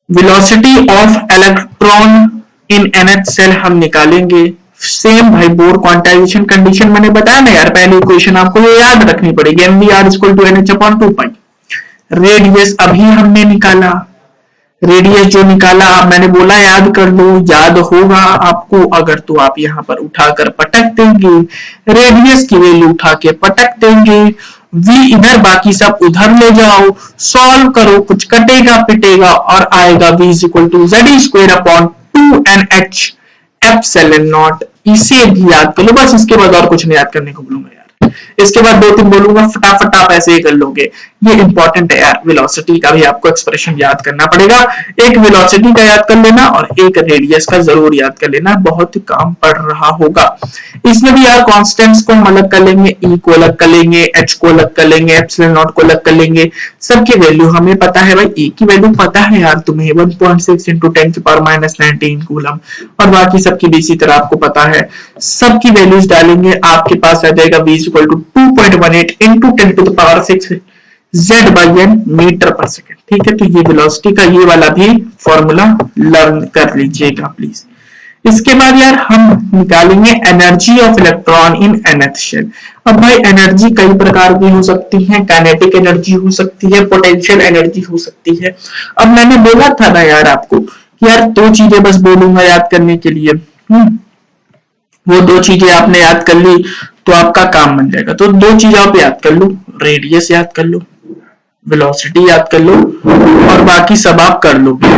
velocity of electron in nth shell हम निकालेंगे। सेम भाई बोर क्वांटाइजेशन कंडीशन मैंने बताया ना यार, पहली इक्वेशन आपको ये याद रखनी पड़ेगी, mvr equal to nh upon 2 पाई। रेडियस अभी हमने निकाला, रेडियस जो निकाला मैंने बोला याद कर लो, याद होगा आपको अगर तो आप यहाँ पर उठाकर पटक देंगे, रेडियस की वैल्यू उठा के पटक देंगे, v इधर बाकी सब उधर ले जाओ, सॉल्व करो, कुछ कटेगा पिटेगा और आएगा v equal to Z square upon 2nh epsilon naught. इसे भी याद कर लो बस, इसके बाद और कुछ नहीं याद करने को बोलूंगा यार, इसके बाद दो तीन बोलूंगा फटाफट आप ऐसे ही कर लोगे। ये इंपॉर्टेंट है यार, वेलोसिटी का भी आपको एक्सप्रेशन याद करना पड़ेगा, एक वेलोसिटी का याद कर लेना और एक रेडियस का जरूर याद कर लेना, बहुत ही काम पड़ रहा होगा। इसमें भी यार कांस्टेंट्स को हम अलग कर लेंगे, ई को अलग कर लेंगे, एच को अलग कर लेंगे, एप्सिलॉन नॉट को अलग कर लेंगे, सबकी वैल्यू हमें पता है भाई, ए की वैल्यू पता है यार तुम्हें 1.6 इंटू 10⁻⁻19 कूलम, और बाकी सबकी भी इसी तरह आपको पता है, सबकी वैल्यूज डालेंगे आपके पास आ जाएगा v equal to 2.18 into 10⁻6 z by N metre पर सेकेंड, ठीक है। तो ये वेलोसिटी का ये वाला भी फॉर्मूला लर्न कर लीजिएगा प्लीज। इसके बाद यार हम निकालेंगे energy of electron in nth shell. अब भाई एनर्जी कई प्रकार की हो सकती है, काइनेटिक एनर्जी हो सकती है, पोटेंशियल एनर्जी हो सकती है। अब मैंने बोला था ना यार आपको कि यार दो चीजें बस बोलूंगा याद करने के लिए, वो दो चीजें आपने याद कर ली तो आपका काम बन जाएगा। तो दो चीजें आप याद कर लो, रेडियस याद कर लो, वेलोसिटी याद कर लो और बाकी सब आप कर लोगे।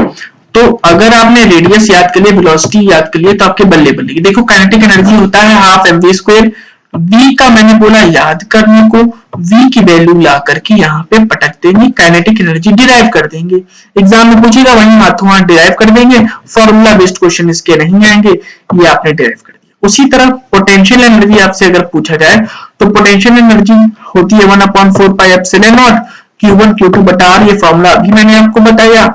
तो अगर आपने रेडियस याद कर लिया, वेलोसिटी याद कर लिया तो आपके बल्ले बल्ले। देखो काइनेटिक एनर्जी होता है half M V square, v का मैंने बोला याद करने को, v की वैल्यू ला करके यहाँ पे पटक देंगे, काइनेटिक एनर्जी डिराइव कर देंगे। एग्जाम में पूछेगा वहीं हाथों हाथ डिराइव कर देंगे, फॉर्मूला बेस्ड क्वेश्चन इसके नहीं आएंगे, ये आपने डिराइव कर दिया। उसी तरह पोटेंशियल एनर्जी आपसे अगर पूछा जाए तो पोटेंशियल एनर्जी होती है 1/4 पाई एप्सिलॉन नॉट Q1 Q2 बटा R, ये फॉर्मूला अभी मैंने आपको बताया।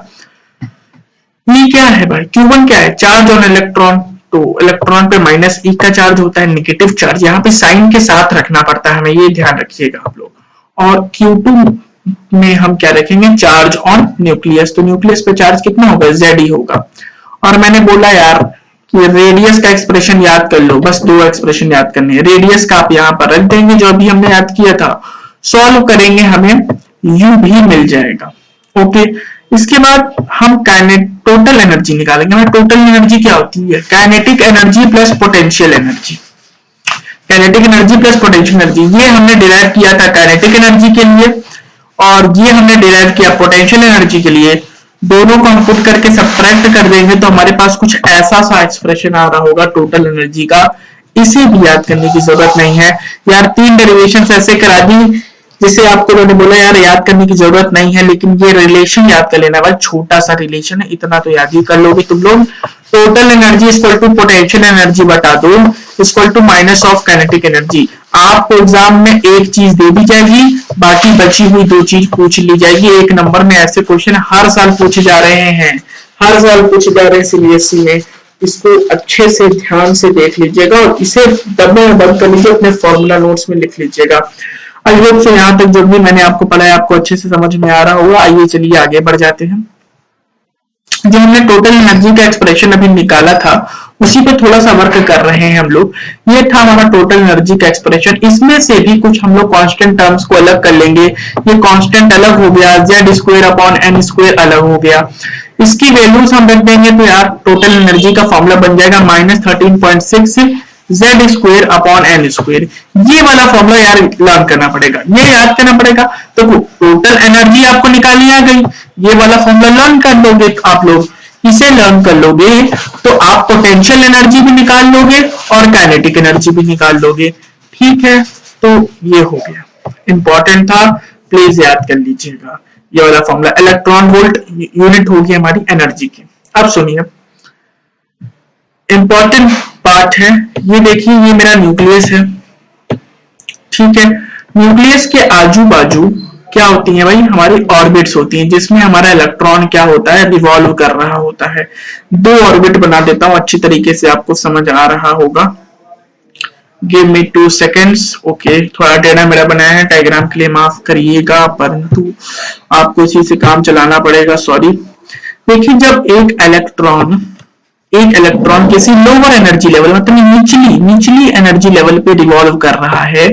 ये क्या है भाई, Q1 क्या है, चार्ज ऑन इलेक्ट्रॉन, तो इलेक्ट्रॉन पे माइनस ई का चार्ज होता है, नेगेटिव चार्ज, यहाँ पे साइन के साथ रखना पड़ता है हमें, ये ध्यान रखिएगा आप लोग। और Q2 में हम क्या रखेंगे, चार्ज ऑन न्यूक्लियस, तो न्यूक्लियस पे चार्ज कितना होगा, Z ही होगा। और मैंने बोला यार कि रेडियस का एक्सप्रेशन याद कर लो, बस दो एक्सप्रेशन याद करने हैं, रेडियस का आप यहाँ पर रख देंगे जो अभी हमने याद किया था, सॉल्व करेंगे हमें u भी मिल जाएगा, ओके। इसके बाद हम टोटल एनर्जी निकालेंगे। हमें टोटल एनर्जी क्या होती है? Kinetic energy plus potential energy. Kinetic energy plus potential energy, ये हमने डिराइव किया था काइनेटिक एनर्जी के लिए और ये हमने डिराइव किया पोटेंशियल एनर्जी के लिए। दोनों को हम पुट करके सब्ट्रैक्ट कर देंगे तो हमारे पास कुछ ऐसा सा एक्सप्रेशन आ रहा होगा टोटल एनर्जी का। इसे भी याद करने की जरूरत नहीं है यार, 3 डेरिवेशन ऐसे करा दी जिसे आपको मैंने बोला यार याद करने की जरूरत नहीं है, लेकिन ये रिलेशन याद कर लेना भाई, छोटा सा रिलेशन है, इतना तो याद ही कर लोगे तुम लोग। Total energy equal to potential energy बटा दो equal to minus of kinetic energy. आपको एग्जाम में एक चीज दे दी जाएगी, बाकी बची हुई 2 चीज पूछ ली जाएगी। एक नंबर में ऐसे क्वेश्चन हर साल पूछे जा रहे हैं, हर साल पूछे जा रहे हैं सीबीएसई में। इसको अच्छे से ध्यान से देख लीजिएगा और इसे डब्बे में बंद कर लीजिए, अपने फॉर्मूला नोट्स में लिख लीजिएगा। आई होप से यहाँ तक जो भी मैंने आपको पढ़ाया आपको अच्छे से समझ में आ रहा होगा। आइए चलिए आगे बढ़ जाते हैं। जो हमने टोटल एनर्जी का एक्सप्रेशन अभी निकाला था उसी पे थोड़ा सा वर्क कर रहे हैं हम लोग। ये था हमारा टोटल एनर्जी का एक्सप्रेशन। इसमें से भी कुछ हम लोग कांस्टेंट टर्म्स को अलग कर लेंगे। ये कांस्टेंट अलग हो गया, Z square upon N square अलग हो गया। इसकी वैल्यूज हम रख देंगे तो यार टोटल एनर्जी का फॉर्मूला बन जाएगा -13.6 Z square upon N square. ये वाला फॉर्मूला यार लर्न करना पड़ेगा, ये याद करना पड़ेगा। तो टोटल एनर्जी आपको निकालनी आ गई, ये वाला फॉर्मूला लर्न कर लोगे आप लोग। इसे लर्न कर लोगे तो आप पोटेंशियल एनर्जी भी निकाल लोगे और काइनेटिक एनर्जी भी निकाल लोगे। ठीक है, तो ये हो गया, इंपॉर्टेंट था, प्लीज याद कर लीजिएगा ये वाला फॉर्मूला। इलेक्ट्रॉन वोल्ट यूनिट होगी हमारी एनर्जी की। अब सुनिए, इंपॉर्टेंट पार्ट है ये, देखिए ये मेरा न्यूक्लियस है, ठीक है। न्यूक्लियस के आजू बाजू क्या होती है भाई? हमारी ऑर्बिट्स होती हैं, जिसमें हमारा इलेक्ट्रॉन क्या होता है? रिवॉल्व कर रहा होता है। 2 ऑर्बिट बना देता हूं, अच्छी तरीके से आपको समझ आ रहा होगा। Give me 2 seconds. ओके, थोड़ा टेढ़ा मेरा बनाया है डायग्राम के लिए, माफ करिएगा, परंतु आपको इसी से काम चलाना पड़ेगा, सॉरी। देखिए, जब एक इलेक्ट्रॉन किसी लोअर एनर्जी लेवल मतलब निचली एनर्जी लेवल पे रिवॉल्व कर रहा है,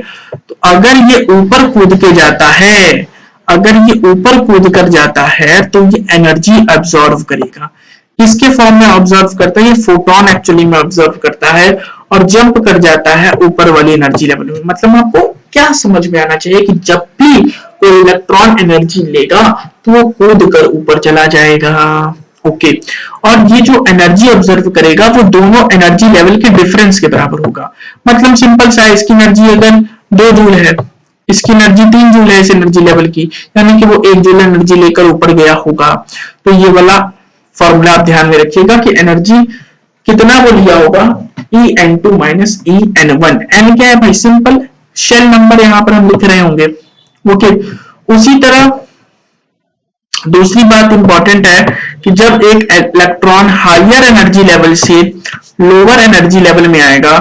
तो अगर ये ऊपर कूद के जाता है, अगर ये ऊपर कूद कर जाता है तो ये एनर्जी अब्सॉर्व करेगा। किसके फॉर्म में ऑब्जर्व करता है? ये फोटोन एक्चुअली में ऑब्जर्व करता है और जंप कर जाता है ऊपर वाली एनर्जी लेवल में। मतलब आपको क्या समझ में आना चाहिए कि जब भी कोई इलेक्ट्रॉन एनर्जी लेगा तो वो कूद कर ऊपर चला जाएगा। ओके, और ये जो एनर्जी ऑब्जर्व करेगा वो दोनों एनर्जी लेवल के डिफरेंस के बराबर होगा। मतलब सिंपल सा, इसकी एनर्जी अगर 2 जूल है, इसकी एनर्जी 3 जूल है इस एनर्जी लेवल की, यानी कि वो 1 जूल एनर्जी लेकर ऊपर गया होगा। तो ये वाला फॉर्मूला आप ध्यान में रखिएगा कि एनर्जी कितना वो लिया होगा, En2 माइनस En1। एन क्या है भाई? सिंपल शेल नंबर यहां पर हम लिख रहे होंगे। ओके, उसी तरह दूसरी बात इंपॉर्टेंट है कि जब एक इलेक्ट्रॉन हायर एनर्जी लेवल से लोअर एनर्जी लेवल में आएगा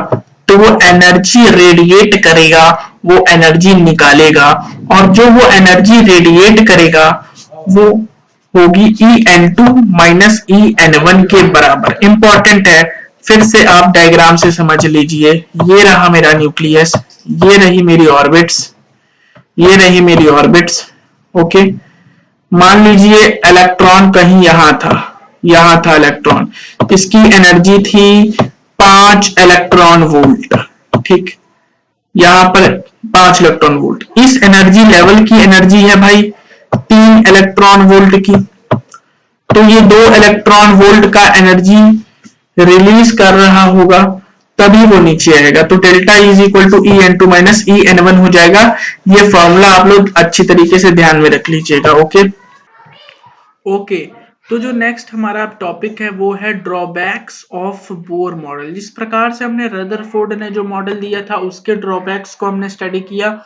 तो वो एनर्जी रेडिएट करेगा, वो एनर्जी निकालेगा, और जो वो एनर्जी रेडिएट करेगा वो होगी En2 माइनस En1 के बराबर। इंपॉर्टेंट है, फिर से आप डायग्राम से समझ लीजिए। ये रहा मेरा न्यूक्लियस, ये रही मेरी ऑर्बिट्स, ये रही मेरी ऑर्बिट्स। ओके, मान लीजिए इलेक्ट्रॉन कहीं यहां था इलेक्ट्रॉन, इसकी एनर्जी थी 5 इलेक्ट्रॉन वोल्ट, ठीक, यहां पर 5 इलेक्ट्रॉन वोल्ट। इस एनर्जी लेवल की एनर्जी है भाई 3 इलेक्ट्रॉन वोल्ट की, तो ये 2 इलेक्ट्रॉन वोल्ट का एनर्जी रिलीज कर रहा होगा, तभी वो नीचे आएगा। तो delta is equal to En2 minus En1 हो जाएगा। ये फॉर्मूला आप लोग अच्छी तरीके से ध्यान में रख लीजिएगा। ओके ओके, तो जो नेक्स्ट हमारा टॉपिक है वो है ड्रॉबैक्स ऑफ बोर मॉडल। जिस प्रकार से हमने रदरफोर्ड ने जो मॉडल दिया था उसके ड्रॉबैक्स को हमने स्टडी किया,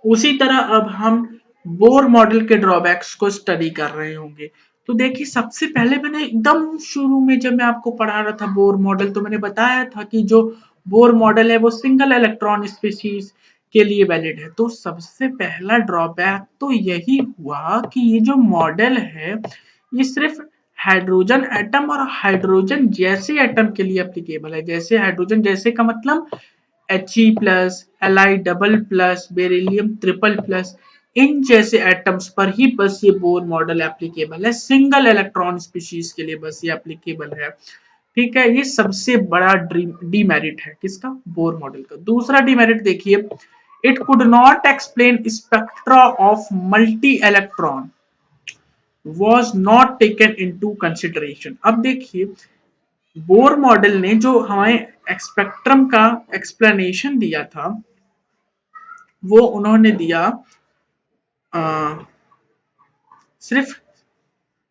उसी तरह अब हम बोर मॉडल के ड्रॉबैक्स को स्टडी कर रहे होंगे। तो देखिए, सबसे पहले मैंने एकदम शुरू में जब मैं आपको पढ़ा रहा था बोर मॉडल, तो मैंने बताया था कि जो बोर मॉडल है वो सिंगल इलेक्ट्रॉन स्पीशीज के लिए वैलिड है। तो सबसे पहला ड्रॉबैक तो यही हुआ कि ये जो मॉडल है ये सिर्फ हाइड्रोजन एटम और हाइड्रोजन जैसे एटम के लिए एप्लीकेबल है। जैसे हाइड्रोजन जैसे का मतलब He plus, Li double plus, beryllium triple plus, इन जैसे एटम्स पर ही बस ये बोर मॉडल एप्लीकेबल है, सिंगल इलेक्ट्रॉन स्पीशीज के लिए बस ये एप्लीकेबल है। ठीक है, ये सबसे बड़ा डीमेरिट है किसका, बोर मॉडल का। दूसरा डीमेरिट देखिए, it could not explain spectra of multi electron was not taken into consideration। अब देखिए, बोर मॉडल ने जो हमें स्पेक्ट्रम का एक्सप्लेनेशन दिया था, वो उन्होंने दिया आ, सिर्फ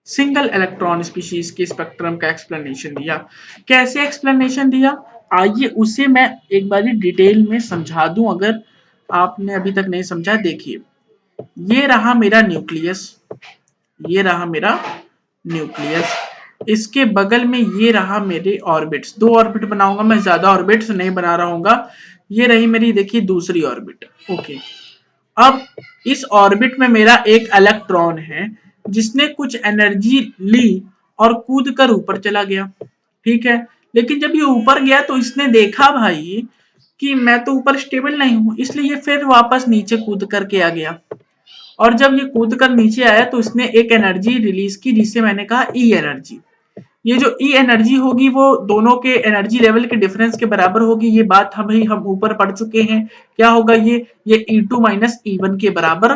सिंगल इलेक्ट्रॉन स्पीशीज के स्पेक्ट्रम का एक्सप्लेनेशन दिया। कैसे एक्सप्लेनेशन दिया, आइए उसे मैं एक बार डिटेल में समझा दूं, अगर आपने अभी तक नहीं समझा। देखिए, ये रहा मेरा न्यूक्लियस, ये रहा मेरा न्यूक्लियस, इसके बगल में ये रहा मेरे ऑर्बिट्स, दो ऑर्बिट बनाऊंगा मैं, ज्यादा ऑर्बिट्स नहीं बना रहा हूँ। ये रही मेरी, देखिए, दूसरी ऑर्बिट। ओके, अब इस ऑर्बिट में मेरा एक इलेक्ट्रॉन है जिसने कुछ एनर्जी ली और कूद कर ऊपर चला गया। ठीक है, लेकिन जब ये ऊपर गया तो इसने देखा भाई कि मैं तो ऊपर स्टेबल नहीं हूं, इसलिए ये फिर वापस नीचे कूद करके आ गया। और जब ये कूद कर नीचे आया तो इसने एक एनर्जी रिलीज की जिसे मैंने कहा ई एनर्जी। ये जो ई एनर्जी होगी वो दोनों के एनर्जी लेवल के डिफरेंस के बराबर होगी। ये बात हम ऊपर पढ़ चुके हैं। क्या होगा ये E2 माइनस E1 के बराबर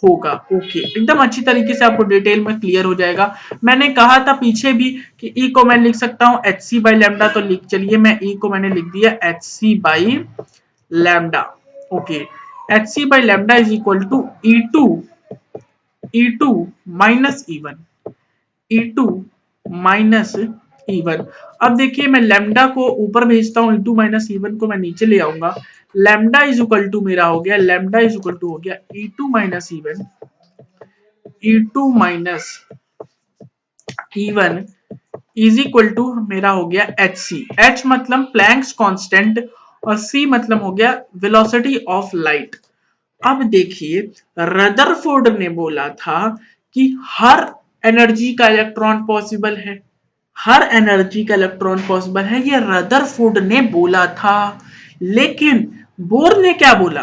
होगा। ओके, एकदम अच्छी तरीके से आपको डिटेल में क्लियर हो जाएगा। मैंने कहा था पीछे भी कि ई को मैं लिख सकता हूं एच सी बाई लैम्डा, तो लिख चलिए, मैं ई को मैंने लिख दिया H C by lambda. Okay, H C by lambda is equal to E two minus E1, E2 minus E1। अब देखिए, मैं लैम्डा को ऊपर भेजता हूं, E2 माइनस E1 को मैं नीचे ले आऊंगा। लैम्डा इज इक्वल टू मेरा हो गया, लैम्डा इज इक्वल टू हो गया E2 minus E1, E2 minus E1 is equal to मेरा हो गया एच सी। एच मतलब प्लैंक्स कांस्टेंट और सी मतलब हो गया वेलोसिटी ऑफ लाइट। अब देखिए, रदरफोर्ड ने बोला था कि हर एनर्जी का इलेक्ट्रॉन पॉसिबल है, हर एनर्जी का इलेक्ट्रॉन पॉसिबल है, ये रदरफोर्ड ने बोला था। लेकिन बोर ने क्या बोला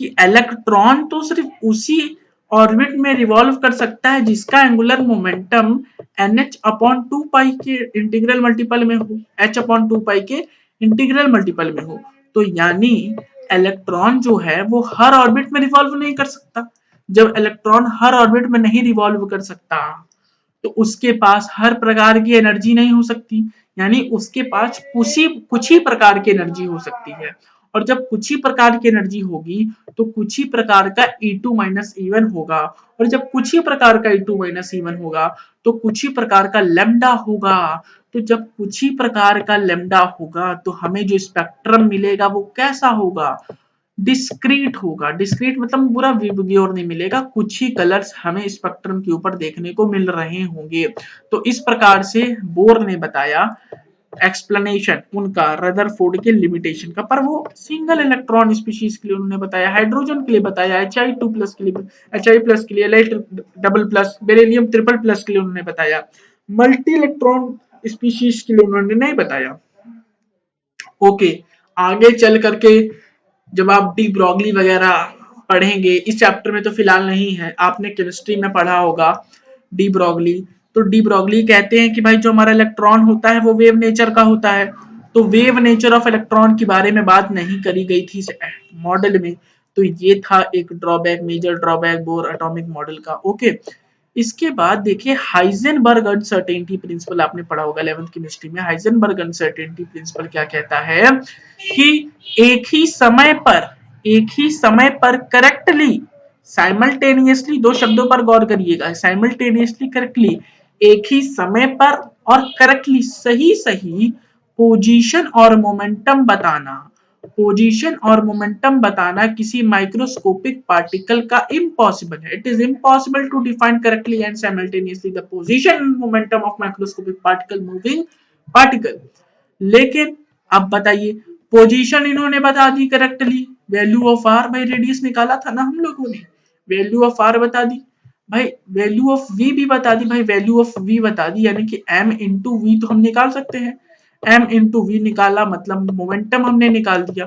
कि इलेक्ट्रॉन तो सिर्फ उसी ऑर्बिट में रिवॉल्व कर सकता है जिसका एंगुलर मोमेंटम NH अपॉन 2 पाई के इंटीग्रल मल्टीपल में हो, H अपॉन 2 पाई के इंटीग्रल मल्टीपल में हो। तो यानी इलेक्ट्रॉन जो है वो हर ऑर्बिट में रिवॉल्व नहीं कर सकता। जब इलेक्ट्रॉन हर ऑर्बिट में नहीं रिवॉल्व कर सकता तो उसके पास हर प्रकार की एनर्जी नहीं हो सकती, यानी उसके पास कुछ ही प्रकार की एनर्जी हो सकती है। और जब कुछ ही प्रकार की एनर्जी होगी तो कुछ ही प्रकार का E2 माइनस E1 होगा, और जब कुछ ही प्रकार का E2 माइनस E1 होगा तो कुछ ही प्रकार का लेमडा होगा। तो जब कुछ ही प्रकार का लेमडा होगा तो हमें जो स्पेक्ट्रम मिलेगा वो कैसा होगा, डिस्क्रीट होगा। डिस्क्रीट मतलब पूरा विबग्योर नहीं मिलेगा, कुछ ही कलर्स हमें स्पेक्ट्रम के ऊपर देखने को मिल रहे होंगे। तो इस प्रकार से बोर ने बताया एक्सप्लेनेशन उनका रदरफोर्ड के लिमिटेशन का। पर वो सिंगल इलेक्ट्रॉन स्पीशीज के लिए उन्होंने बताया, हाइड्रोजन के लिए बताया, Hi2 प्लस के लिए, Hi प्लस के लिए, Li double plus, beryllium triple plus के लिए उन्होंने बताया, मल्टी इलेक्ट्रॉन स्पीशीज के लिए उन्होंने नहीं बताया। ओके, आगे चल करके जब आप डी ब्रॉगली वगैरह पढ़ेंगे, इस चैप्टर में तो फिलहाल नहीं है, आपने केमिस्ट्री में पढ़ा होगा डी ब्रॉगली। तो डी ब्रॉगली कहते हैं कि भाई जो हमारा इलेक्ट्रॉन होता है वो वेव नेचर का होता है। तो वेव नेचर ऑफ इलेक्ट्रॉन के बारे में बात नहीं करी गई थी मॉडल में। तो ये था एक drawback, major drawback Bohr atomic model का। ओके, इसके बाद देखिए हाइजेनबर्ग अनसर्टेनिटी प्रिंसिपल आपने पढ़ा होगा 11th केमिस्ट्री में। हाइजेनबर्ग अनसर्टेनिटी प्रिंसिपल क्या कहता है कि एक ही समय पर करेक्टली, साइमल्टेनियसली, दो शब्दों पर गौर करिएगा, साइमल्टेनियसली, करेक्टली, एक ही समय पर और करेक्टली, सही सही पोजीशन और मोमेंटम बताना, पोजीशन और मोमेंटम बताना किसी माइक्रोस्कोपिक पार्टिकल का इम्पॉसिबल है। It is impossible to define correctly and simultaneously the position and momentum of microscopic particle, moving particle. लेकिन अब बताइए, पोजीशन इन्होंने बता दी करेक्टली, वैल्यू ऑफ आर, भाई रेडियस निकाला था ना हम लोगों ने, वैल्यू ऑफ आर बता दी, भाई वैल्यू ऑफ वी भी बता दी, भाई वैल्यू ऑफ वी बता दी, यानी कि एम इंटू वी तो हम निकाल सकते हैं। एम इंटू वी निकाला मतलब मोमेंटम हमने निकाल दिया।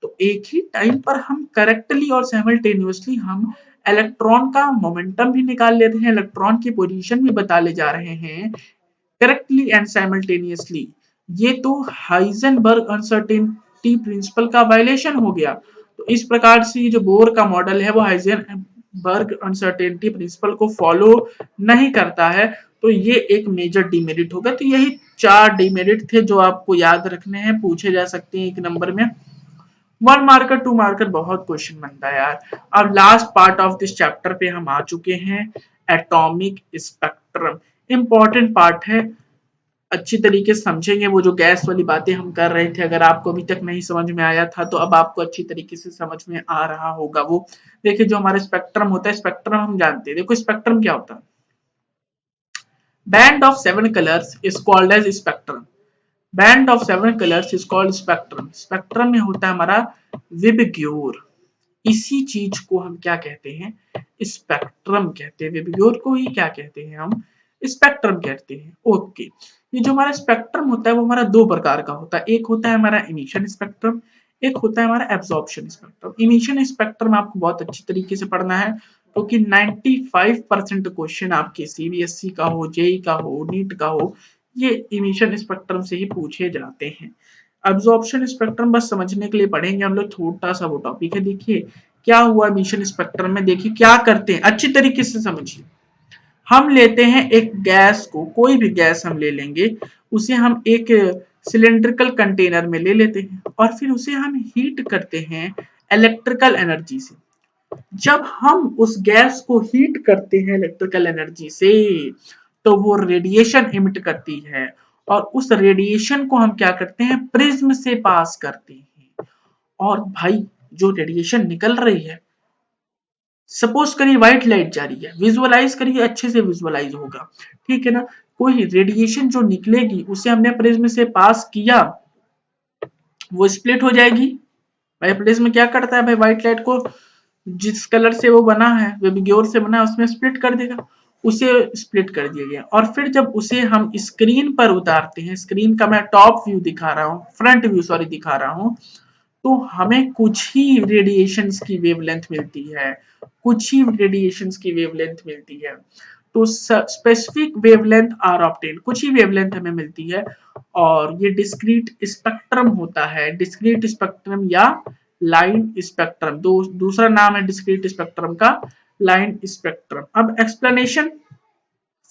तो एक ही टाइम पर हम करेक्टली और साइमल्टेनियसली हम इलेक्ट्रॉन का मोमेंटम भी निकाल लेते हैं, इलेक्ट्रॉन की पोजीशन भी बता ले जा रहे हैं करेक्टली एंड साइमल्टेनियसली। ये तो हाइजेनबर्ग अनसर्टेनिटी प्रिंसिपल का वायलेशन हो गया। तो इस प्रकार से ये जो बोर का मॉडल है वो हाइजेनबर्ग अनसर्टेनिटी प्रिंसिपल को फॉलो नहीं करता है। तो ये एक मेजर डिमेरिट होगा। तो यही 4 डिमेरिट थे जो आपको याद रखने हैं, पूछे जा सकते हैं एक नंबर में। 1 मार्कर 2 मार्कर बहुत क्वेश्चन बनता है यार। अब last part of this chapter पे हम आ चुके हैं, एटॉमिक स्पेक्ट्रम। इंपॉर्टेंट पार्ट है, अच्छी तरीके से समझेंगे। वो जो गैस वाली बातें हम कर रहे थे, अगर आपको अभी तक नहीं समझ में आया था तो अब आपको अच्छी तरीके से समझ में आ रहा होगा। वो देखिए, जो हमारा स्पेक्ट्रम होता है, स्पेक्ट्रम हम जानते हैं। देखो स्पेक्ट्रम क्या होता है, band of 7 colours is called as spectrum. Band of 7 colours is called spectrum. Spectrum में होता है हमारा विबग्योर। इसी चीज को हम क्या कहते हैं, स्पेक्ट्रम कहते हैं। विबग्योर को ही क्या कहते हैं हम, स्पेक्ट्रम कहते हैं। ओके, ये जो हमारा स्पेक्ट्रम होता है वो हमारा 2 प्रकार का होता है। एक होता है हमारा इमिशन स्पेक्ट्रम, एक होता है हमारा एब्जॉर्प्शन स्पेक्ट्रम। इमिशन स्पेक्ट्रम आपको बहुत अच्छी तरीके से पढ़ना है, क्योंकि 95% क्वेश्चन आपके सीबीएसई का हो, जेई का हो, नीट का हो, ये इमिशन स्पेक्ट्रम से ही पूछे जाते हैं। एब्जॉर्प्शन स्पेक्ट्रम बस समझने के लिए पढ़ेंगे हम लोग, छोटा सा वो टॉपिक है। देखिए क्या हुआ मिशन स्पेक्ट्रम में, देखिए क्या करते हैं, अच्छी तरीके से समझिए। हम लेते हैं एक गैस को, कोई भी गैस हम ले लेंगे, उसे हम एक सिलेंड्रिकल कंटेनर में ले लेते हैं और फिर उसे हम हीट करते हैं इलेक्ट्रिकल एनर्जी से। जब हम उस गैस को हीट करते हैं इलेक्ट्रिकल एनर्जी से, तो वो रेडिएशन इमिट करती है और उस रेडिएशन को हम क्या करते हैं, प्रिज्म से पास करते हैं। और भाई जो रेडिएशन निकल रही है, सपोज करिए व्हाइट लाइट जा रही है, विजुअलाइज करिए, अच्छे से विजुअलाइज होगा, ठीक है ना। कोई रेडिएशन जो निकलेगी उसे हमने प्रिज्म से पास किया, वो स्प्लिट हो जाएगी। भाई प्रिज्म क्या करता है, भाई व्हाइट लाइट को जिस कलर से वो बना है, विबग्योर से बना है, उसमें स्प्लिट कर देगा। उसे स्प्लिट कर दिया गया और फिर जब उसे हम स्क्रीन पर उतारते हैं, स्क्रीन का मैं टॉप व्यू दिखा रहा हूँ, फ्रंट व्यू सॉरी दिखा रहा हूँ, तो हमें कुछ ही रेडिएशंस की वेवलेंथ मिलती है, कुछ ही रेडिएशंस की वेवलेंथ मिलती है। तो स्पेसिफिक वेवलेंथ आर ऑब्टेन, कुछ ही वेवलेंथ हमें मिलती है और ये डिस्क्रीट स्पेक्ट्रम होता है। डिस्क्रीट स्पेक्ट्रम या लाइन स्पेक्ट्रम, दूसरा नाम है डिस्क्रीट स्पेक्ट्रम का, लाइन स्पेक्ट्रम। अब एक्सप्लेनेशन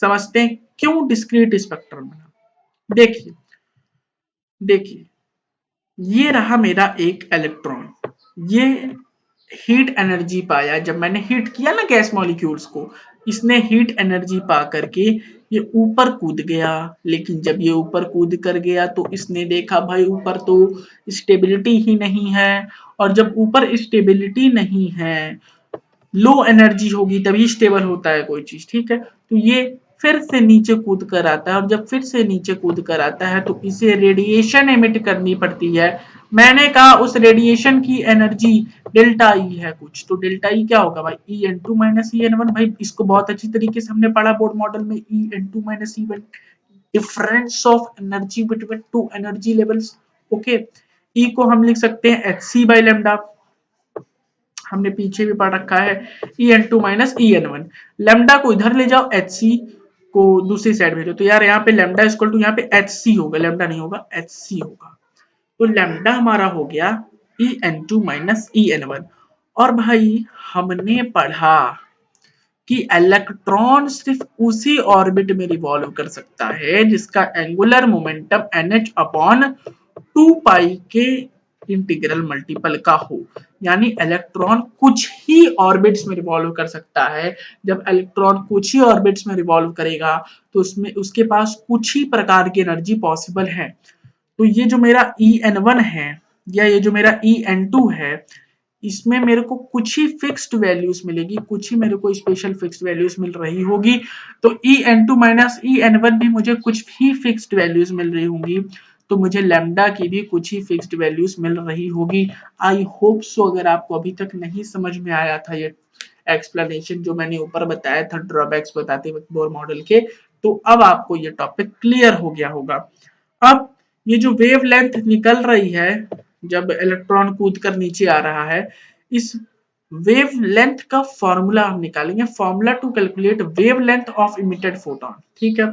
समझते हैं क्यों डिस्क्रीट स्पेक्ट्रम बना। देखिए देखिए, ये रहा मेरा एक इलेक्ट्रॉन, ये हीट एनर्जी पाया, जब मैंने हीट किया ना गैस मॉलिक्यूल्स को, इसने हीट एनर्जी पा करके ये ऊपर कूद गया। लेकिन जब ये ऊपर कूद कर गया तो इसने देखा भाई ऊपर तो स्टेबिलिटी ही नहीं है, और जब ऊपर स्टेबिलिटी नहीं है, लो एनर्जी होगी तभी स्टेबल होता है कोई चीज, ठीक है। तो ये फिर से नीचे कूद कर आता है और जब फिर से नीचे कूद कर आता है तो इसे रेडिएशन एमिट करनी पड़ती है। मैंने कहा उस रेडिएशन की एनर्जी डेल्टा ई है कुछ, तो डेल्टा ई क्या होगा भाई, E N two minus E N one. भाई इसको बहुत अच्छी तरीके से हमने पढ़ा बोर्ड मॉडल में, e N two minus e one, difference of energy between two energy levels. Okay, e को हम लिख सकते हैं एच सी बाई लेमडा, हमने पीछे भी पढ़ रखा है, E N two minus E N one. Lambda को इधर ले जाओ, एच सी को दूसरी साइड भेजो, तो यार यहाँ पे लेमडा इक्वल टू यहाँ पे एच सी होगा, लेमडा नहीं होगा, एच सी होगा। तो लेमडा हमारा हो गया E N two minus E N one. और भाई हमने पढ़ा कि इलेक्ट्रॉन सिर्फ उसी ऑर्बिट में रिवॉल्व कर सकता है जिसका एंगुलर मोमेंटम nh अपॉन 2 पाई के इंटीग्रल मल्टीपल का हो। यानी इलेक्ट्रॉन कुछ ही ऑर्बिट्स में रिवॉल्व कर सकता है। जब इलेक्ट्रॉन कुछ ही ऑर्बिट्स में रिवॉल्व करेगा तो उसमें उसके पास कुछ ही प्रकार की एनर्जी पॉसिबल है। तो ये जो मेरा ई एन वन है या ये जो मेरा ई एन टू है, इसमें मेरे को कुछ ही फिक्स्ड वैल्यूज मिलेगी, कुछ ही मेरे को स्पेशल फिक्स्ड वैल्यूज मिल रही होगी। तो E N two minus E N one भी मुझे कुछ ही फिक्स्ड वैल्यूज मिल रही होंगी, तो मुझे लैम्डा की भी कुछ ही फिक्स्ड वैल्यूज मिल रही होगी। आई होप सो अगर आपको अभी तक नहीं समझ में आया था ये एक्सप्लेनेशन जो मैंने ऊपर बताया था ड्रॉबैक्स बताते वक्त बोर मॉडल के, तो अब आपको ये टॉपिक क्लियर हो गया होगा। अब ये जो वेव लेंथ निकल रही है जब इलेक्ट्रॉन कूद कर नीचे आ रहा है, इस वेव लेंथ का फॉर्मूला हम निकालेंगे, formula to calculate wavelength of emitted photon. ठीक है,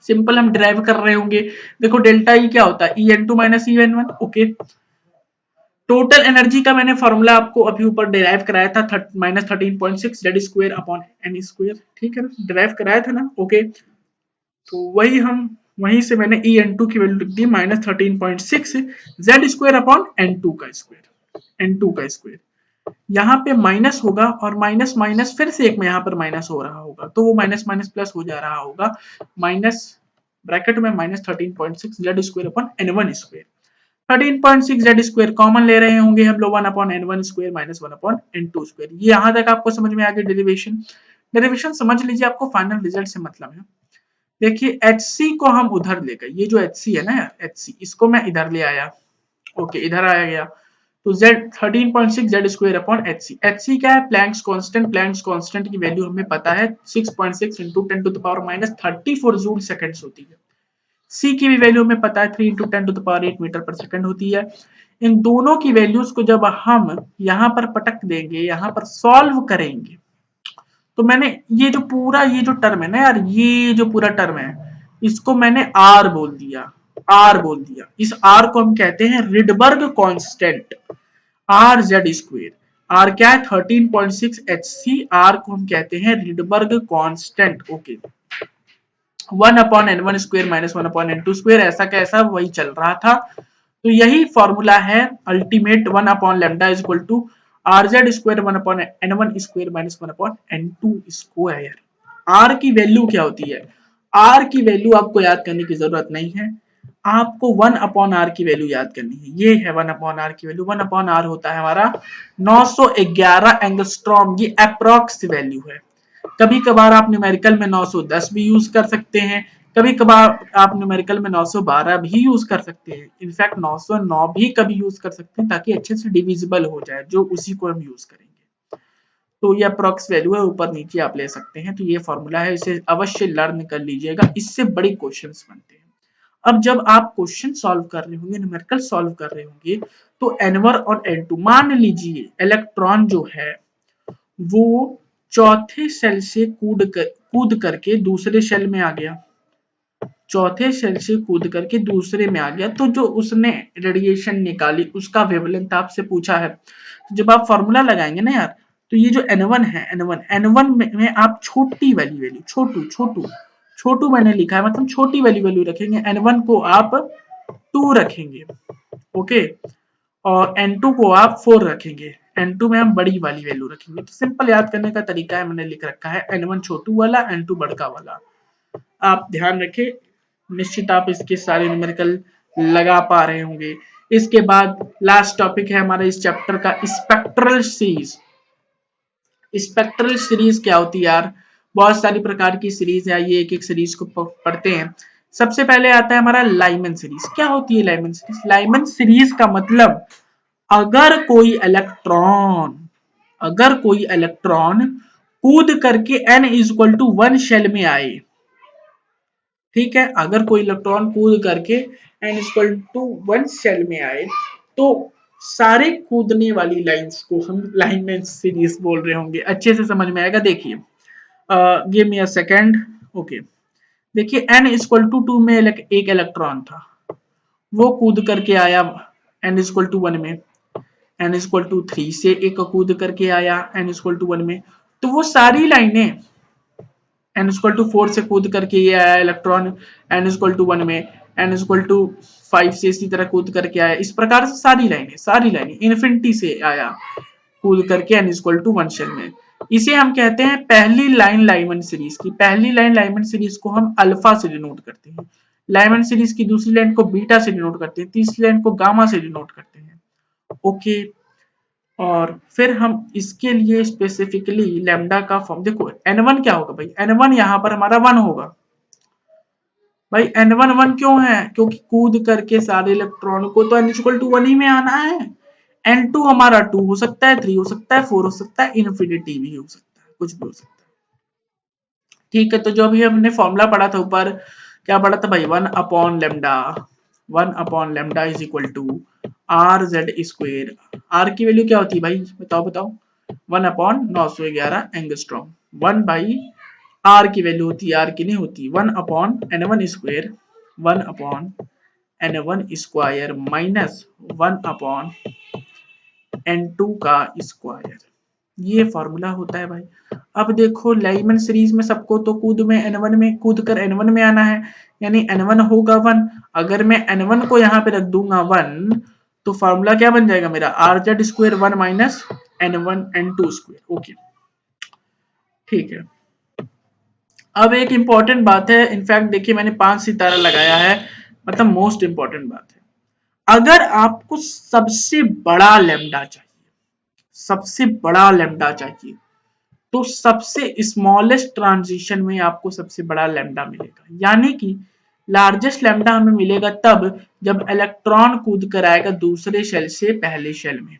सिंपल हम ड्राइव कर रहे होंगे। देखो डेल्टा ई क्या होता है, E N two minus E N one. Okay, total energy का मैंने फॉर्मूला आपको अभी ऊपर डिराइव कराया था, -13.6 Z square upon N square. ठीक है ना, डिराइव कराया था ना। ओके, तो वहीं से मैंने ई एन टू की वैल्यू लिख दी -13.6 Z square upon N two का स्क्वायर। यहाँ पे माइनस होगा और माइनस माइनस फिर से एक में यहाँ पर माइनस हो रहा होगा, तो वो माइनस माइनस प्लस हो जा रहा होगा, माइनस ब्रैकेट में -13.6 Z square upon N one square. 13.6 Z square common ले रहे होंगे हम लोग, 1 upon N one square minus 1 upon N two square. ये यहाँ तक आपको समझ में आ गया डेरिवेशन। डेरिवेशन समझ लीजिए, आपको फाइनल रिजल्ट से मतलब है। देखिए एच सी को हम उधर ले गए, ये जो एच सी है ना, एच सी इसको मैं इधर ले आया। ओके, इधर आया गया तो z 13.6 Z square upon H C. H C क्या है, प्लैंक्स कांस्टेंट। प्लैंक्स कांस्टेंट की वैल्यू हमें पता है 6.6 into 10 to the power minus 34 joule seconds होती है। सी की भी वैल्यू हमें पता है 3 into 10 to the power 8 metre पर सेकंड होती है। इन दोनों की वैल्यूज को जब हम यहाँ पर पटक देंगे, यहाँ पर सॉल्व करेंगे, तो मैंने ये जो टर्म है ना यार, ये जो पूरा टर्म है, इसको मैंने आर बोल दिया। आर बोल दिया, इस आर को हम कहते हैं Rydberg constant, R Z square. R क्या है, 13.6 एच सी। आर को हम कहते हैं Rydberg constant. Okay, 1 upon N one square minus 1 upon N two square, ऐसा कैसा वही चल रहा था। तो यही फॉर्मूला है ultimate, 1 upon lambda is equal to R Z square 1 upon N one square minus 1 upon N two square. आर की वैल्यू क्या होती है, आर की वैल्यू आपको याद करने की जरूरत नहीं है, आपको 1 अपॉन आर की वैल्यू याद करनी है। ये है 1 अपॉन आर की वैल्यू। 1 अपॉन आर होता है हमारा 911 एंगस्ट्रॉम, ये अप्रॉक्स वैल्यू है। कभी कभार आप न्यूमेरिकल में 910 भी यूज कर सकते हैं, कभी कभार आप न्यूमेरिकल में 912 भी यूज कर सकते हैं, इनफैक्ट 909 भी कभी यूज कर सकते हैं, ताकि अच्छे से डिविजिबल हो जाए, जो उसी को हम यूज करेंगे। तो ये अप्रॉक्स वैल्यू है, ऊपर नीचे आप ले सकते हैं। तो ये फॉर्मूला है, इसे अवश्य लर्न कर लीजिएगा, इससे बड़े क्वेश्चंस बनते हैं। अब जब आप क्वेश्चन सॉल्व कर रहे होंगे, न्यूमेरिकल सॉल्व कर रहे होंगे, तो एन1 और एन2, मान लीजिए इलेक्ट्रॉन जो है वो चौथे सेल से कूद करके दूसरे सेल में आ गया, चौथे सेल से कूद करके दूसरे में आ गया, तो जो उसने रेडिएशन निकाली उसका वेवलेंथ आपसे पूछा है। तो जब आप फॉर्मूला लगाएंगे ना यार, तो ये जो N1 है, N1 में आप छोटी वाली वैल्यू, छोटू मैंने लिखा है, मतलब छोटी वाली वैल्यू रखेंगे। N1 को आप 2 रखेंगे, ओके, और N2 को आप 4 रखेंगे। N2 में हम बड़ी वाली वैल्यू रखेंगे। तो सिंपल याद करने का तरीका है, मैंने लिख रखा है N1 छोटू वाला, N2 बड़का वाला। आप ध्यान रखें, निश्चित आप इसके सारे न्यूमेरिकल लगा पा रहे होंगे। इसके बाद लास्ट टॉपिक है हमारा इस चैप्टर का, स्पेक्ट्रल सीरीज। स्पेक्ट्रल सीरीज क्या होती है यार, बहुत सारी प्रकार की सीरीज है, आइए एक एक सीरीज को पढ़ते हैं। सबसे पहले आता है हमारा लाइमन सीरीज। क्या होती है लाइमन सीरीज? लाइमन सीरीज का मतलब, अगर कोई इलेक्ट्रॉन कूद करके n is equal to 1 shell में आए, ठीक है, अगर कोई इलेक्ट्रॉन कूद करके n इक्वल टू 1 शेल में आए, तो सारे कूदने वाली लाइंस को हम लाइनमैन सीरीज बोल रहे होंगे। अच्छे से समझ में आएगा। देखिए, give me a second. Okay, देखिए n इक्वल टू 2 में एक इलेक्ट्रॉन था, वो कूद करके आया n इक्वल टू 1 में, n इक्वल टू 3 से एक कूद करके आया n इक्वल टू 1 में, तो वो सारी लाइनें, n इक्वल टू 4 से कूद करके ये आया इलेक्ट्रॉन n इक्वल टू 1 में, n इक्वल टू 5 से इसी तरह कूद करके आया, इस प्रकार से सारी लाइनें इन्फिनिटी से आया कूद करके n इक्वल टू 1 शेल में। इसे हम कहते हैं पहली लाइन लाइमन सीरीज की। पहली लाइन लाइमन सीरीज को हम अल्फा से डिनोट करते हैं, लाइमन सीरीज की दूसरी लाइन को बीटा से डिनोट करते हैं, तीसरी लाइन को गामा से डिनोट करते हैं। ओके, और फिर हम इसके लिए स्पेसिफिकली लैम्डा का फॉर्म, देखो n1 क्या होगा भाई, n1 यहाँ पर हमारा 1 होगा भाई। n1 1 क्यों है, क्योंकि कूद करके सारे इलेक्ट्रॉन को तो n इक्वल टू 1 ही में आना है। n2 हमारा 2 हो सकता है, 3 हो सकता है, 4 हो सकता है, इन्फिनिटी भी हो सकता है, कुछ भी हो सकता है। ठीक है, तो जो अभी हमने फॉर्मूला पढ़ा था ऊपर, क्या पढ़ा था भाई, 1 upon lambda is equal to R Z square R की वैल्यू क्या होती है भाई, बताओ बताओ, 1/911 एंगस्ट्रॉम। 1/r की वैल्यू होती है, आर की नहीं होती, 1/n1 square, 1/n1 square minus 1/n2 का स्क्वायर। ये फॉर्मूला होता है भाई। अब देखो लाइमन सीरीज में सबको तो कूद में n1 में कूद कर n1 में आना है, यानी n1 होगा 1। अगर मैं n1 को यहाँ पे रख दूंगा 1, तो फॉर्मूला क्या बन जाएगा मेरा, are Z square 1 minus n1 n2 square. Okay ठीक है। अब एक इंपॉर्टेंट बात है, इनफैक्ट देखिए मैंने 5 सितारा लगाया है, मतलब मोस्ट इंपॉर्टेंट बात है। अगर आपको सबसे बड़ा लैम्डा चाहिए, सबसे बड़ा लैम्डा चाहिए, तो सबसे स्मॉलेस्ट ट्रांजिशन में आपको सबसे बड़ा लैम्डा मिलेगा, यानी कि लार्जेस्ट लैम्डा हमें मिलेगा तब जब इलेक्ट्रॉन कूद कर आएगा दूसरे शेल से पहले शेल में।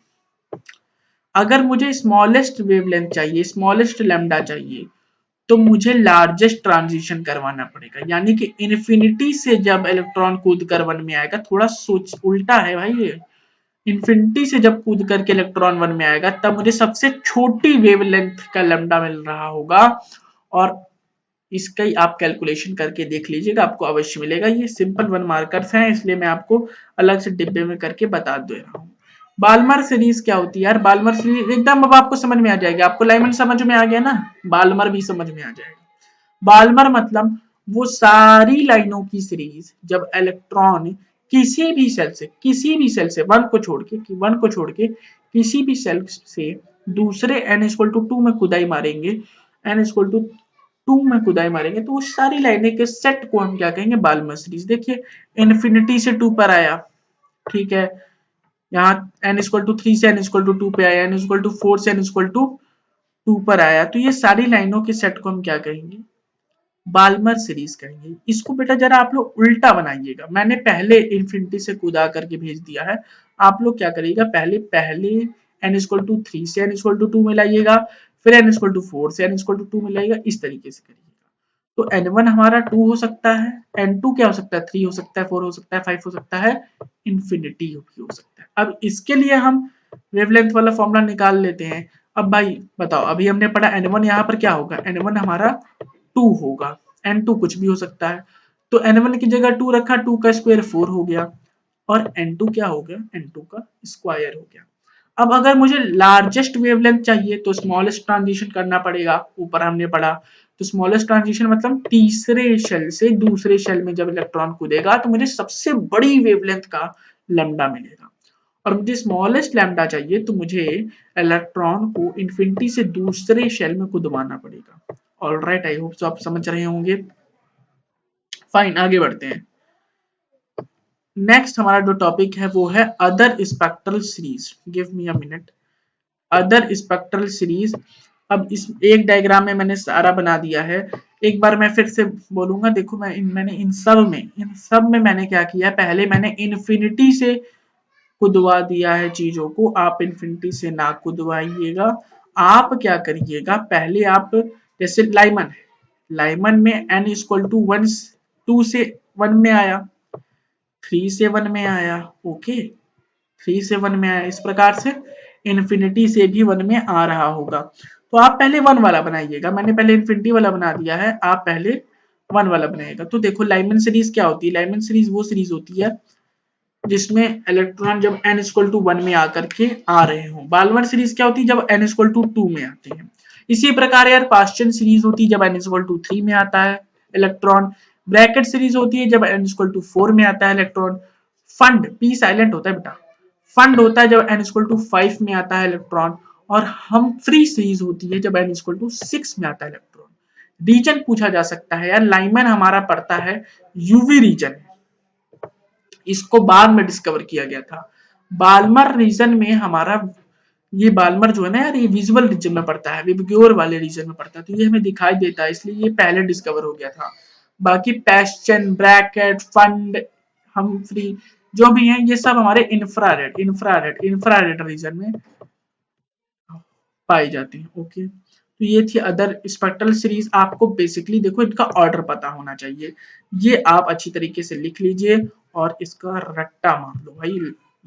अगर मुझे स्मॉलेस्ट वेवलेंथ चाहिए, स्मॉलेस्ट लैम्डा चाहिए, तो मुझे लार्जेस्ट ट्रांजिशन करवाना पड़ेगा, यानी कि इन्फिनिटी से जब इलेक्ट्रॉन कूद कर 1 में आएगा, थोड़ा सोच उल्टा है भाई ये, इन्फिनिटी से जब कूद करके इलेक्ट्रॉन 1 में आएगा तब मुझे सबसे छोटी वेवलेंथ का लैम्डा मिल रहा होगा, और इसका ही आप कैलकुलेशन करके देख लीजिएगा, आपको अवश्य मिलेगा। ये सिंपल 1 मार्कर्स हैं, इसलिए मैं आपको अलग से डिब्बे में करके बता दे रहा हूँ। बाल्मर सीरीज क्या होती है यार, बाल्मर सीरीज एकदम अब आपको समझ में आ जाएगी, आपको लाइमन समझ में आ गया ना, बाल्मर भी समझ में आ जाएगा। बाल्मर मतलब वो सारी लाइनों की सीरीज जब इलेक्ट्रॉन किसी भी सेल से 1 को छोड़ के किसी भी सेल से दूसरे n=2 में खुदाई मारेंगे, n=2 में खुदाई मारेंगे, तो वो सारी लाइनें के सेट को हम क्या कहेंगे, बाल्मर सीरीज। देखिए इन्फिनिटी से 2 पर आया, ठीक है, यहाँ n=3 से n=2 पे आया, n=4 से n=2 पर आया, तो ये सारी लाइनों के सेट को हम क्या कहेंगे, बाल्मर सीरीज कहेंगे। इसको बेटा जरा आप लोग उल्टा बनाइएगा, मैंने पहले इन्फिनिटी से कूदा करके भेज दिया है, आप लोग क्या करिएगा, पहले पहले n=3 से n=2 में लाइएगा, फिर n=4 से n=2 में लाइएगा, इस तरीके से करिएगा। तो n1 हमारा 2 हो सकता है, n2 क्या हो सकता है, 3 हो सकता है, 4 हो सकता है, 5 हो सकता है, इन्फिनिटी भी हो सकता है। अब इसके लिए हम वेवलेंथ वाला फॉर्मूला निकाल लेते हैं। अब भाई बताओ, अभी हमने पढ़ा n1 यहाँ पर क्या होगा, n1 हमारा 2 होगा, n2 कुछ भी हो सकता है, तो n1 की जगह 2 रखा, 2 का स्क्वायर 4 हो गया, और n2 क्या हो गया, n2 का स्क्वायर हो गया। अब अगर मुझे लार्जेस्ट वेवलेंथ चाहिए तो स्मॉलेस्ट ट्रांजिशन करना पड़ेगा, ऊपर हमने पढ़ा, तो स्मॉलेस्ट ट्रांजिशन मतलब तीसरे शेल से दूसरे शेल में जब इलेक्ट्रॉन कूदेगा तो मुझे सबसे बड़ी वेवलेंथ का लैम्डा मिलेगा, और मुझे स्मॉलेस्ट लैम्डा चाहिए तो मुझे इलेक्ट्रॉन को इन्फिनिटी से दूसरे शेल में कूदवाना पड़ेगा। ऑलराइट, आई होप सो आप समझ रहे होंगे। फाइन, आगे बढ़ते हैं। नेक्स्ट हमारा जो टॉपिक है वो है other spectral series. Give me a minute. Other spectral series. अब इस एक डायग्राम में मैंने सारा बना दिया है, एक बार मैं फिर से बोलूंगा। देखो मैंने इन सब में मैंने क्या किया, पहले मैंने इन्फिनिटी से कुदवा दिया है चीजों को, आप इन्फिनिटी से ना कुदवाइएगा। आप क्या करिएगा, पहले आप जैसे लाइमन है, लाइमन में n=1, 2 से 1 में आया, 3 से 1 में आया, ओके, 3 से 1 में आया, इस प्रकार से इन्फिनिटी से भी 1 में आ रहा होगा। तो आप पहले 1 वाला बनाइएगा, मैंने पहले इन्फिनिटी वाला बना दिया है, आप पहले 1 वाला बनाइएगा। तो देखो लाइमन सीरीज क्या होती है, लाइमन सीरीज वो सीरीज होती है जिसमें इलेक्ट्रॉन जब n=1 में आकर के आ रहे हो। बाल्मर सीरीज क्या होती है, जब n=2 में आते हैं। इसी प्रकार यार पास्चन सीरीज होती है जब n=3 में आता है इलेक्ट्रॉन। ब्रैकेट सीरीज होती है जब n=4 में आता है इलेक्ट्रॉन। फंड, पी साइलेंट होता है बेटा, फंड होता है जब n=5 में आता है इलेक्ट्रॉन। और हम फ्री सीरीज होती है जब n=6 में आता है इलेक्ट्रॉन। रीजन पूछा जा सकता है यार, लाइमन हमारा पड़ता है यूवी रीजन, इसको बाद में डिस्कवर किया गया था। बाल्मर रीजन में हमारा, ये बाल्मर जो है ना यार, ये विजुअल रीजन में पड़ता है, विबग्योर वाले रीजन में पड़ता है, तो ये हमें दिखाई देता है, इसलिए ये पहले डिस्कवर हो गया था। बाकी पैस्चन, ब्रैकेट, फंड, हम फ्री जो भी हैं, ये सब हमारे इंफ्रारेड रीजन में पाए जाते हैं। ओके, तो ये थी अदर स्पेक्ट्रल सीरीज। आपको बेसिकली देखो इनका ऑर्डर पता होना चाहिए, ये आप अच्छी तरीके से लिख लीजिए और इसका रट्टा मार लो भाई,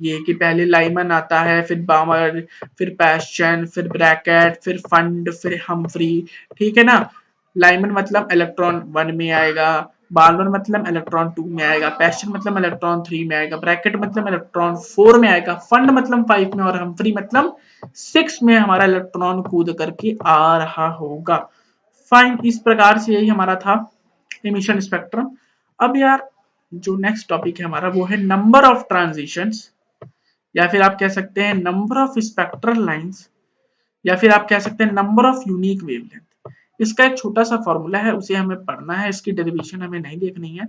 ये कि पहले लाइमन आता है, फिर बामर, फिर पैशन, फिर ब्रैकेट, फिर फंड, फिर हम्फ्री, ठीक है ना। लाइमन मतलब इलेक्ट्रॉन 1 में आएगा, बार्बर मतलब इलेक्ट्रॉन 2 में आएगा, पैशन मतलब इलेक्ट्रॉन 3 में आएगा, ब्रैकेट मतलब इलेक्ट्रॉन 4 में आएगा, फंड मतलब 5 में, और हम्फ्री मतलब 6 में हमारा इलेक्ट्रॉन कूद करके आ रहा होगा। फाइन, इस प्रकार से यही हमारा था इमिशन स्पेक्ट्रम। अब यार जो नेक्स्ट टॉपिक है हमारा वो है नंबर ऑफ ट्रांजिशंस, या फिर आप कह सकते हैं नंबर ऑफ स्पेक्ट्रल लाइंस, या फिर आप कह सकते हैं नंबर ऑफ यूनिक वेवलेंथ। इसका एक छोटा सा फॉर्मूला है, उसे हमें पढ़ना है, इसकी डेरिवेशन हमें नहीं देखनी है।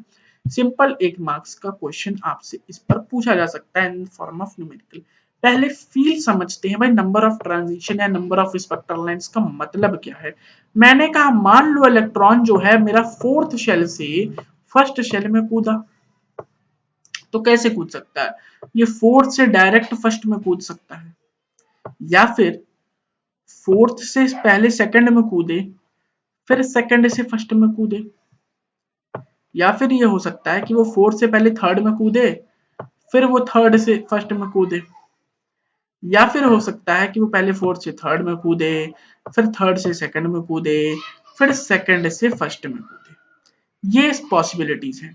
सिंपल 1 मार्क्स का क्वेश्चन आपसे इस पर पूछा जा सकता है इन फॉर्म ऑफ न्यूमेरिकल। पहले फील समझते हैं भाई, नंबर ऑफ ट्रांजिशन या नंबर ऑफ स्पेक्ट्रल लाइंस का मतलब क्या है। मैंने कहा मान लो इलेक्ट्रॉन जो है मेरा फोर्थ शेल से फर्स्ट शेल में कूदा, तो कैसे कूद सकता है, ये फोर्थ से डायरेक्ट फर्स्ट में कूद सकता है, या फिर फोर्थ से पहले सेकंड में कूदे, फिर सेकंड से फर्स्ट में कूदे, या फिर ये हो सकता है कि वो फोर्थ से पहले थर्ड में कूदे, फिर वो थर्ड से फर्स्ट में कूदे, या फिर हो सकता है कि वो पहले फोर्थ से थर्ड में कूदे, फिर थर्ड से सेकंड में कूदे, फिर सेकंड से फर्स्ट में कूदे। ये पॉसिबिलिटीज हैं।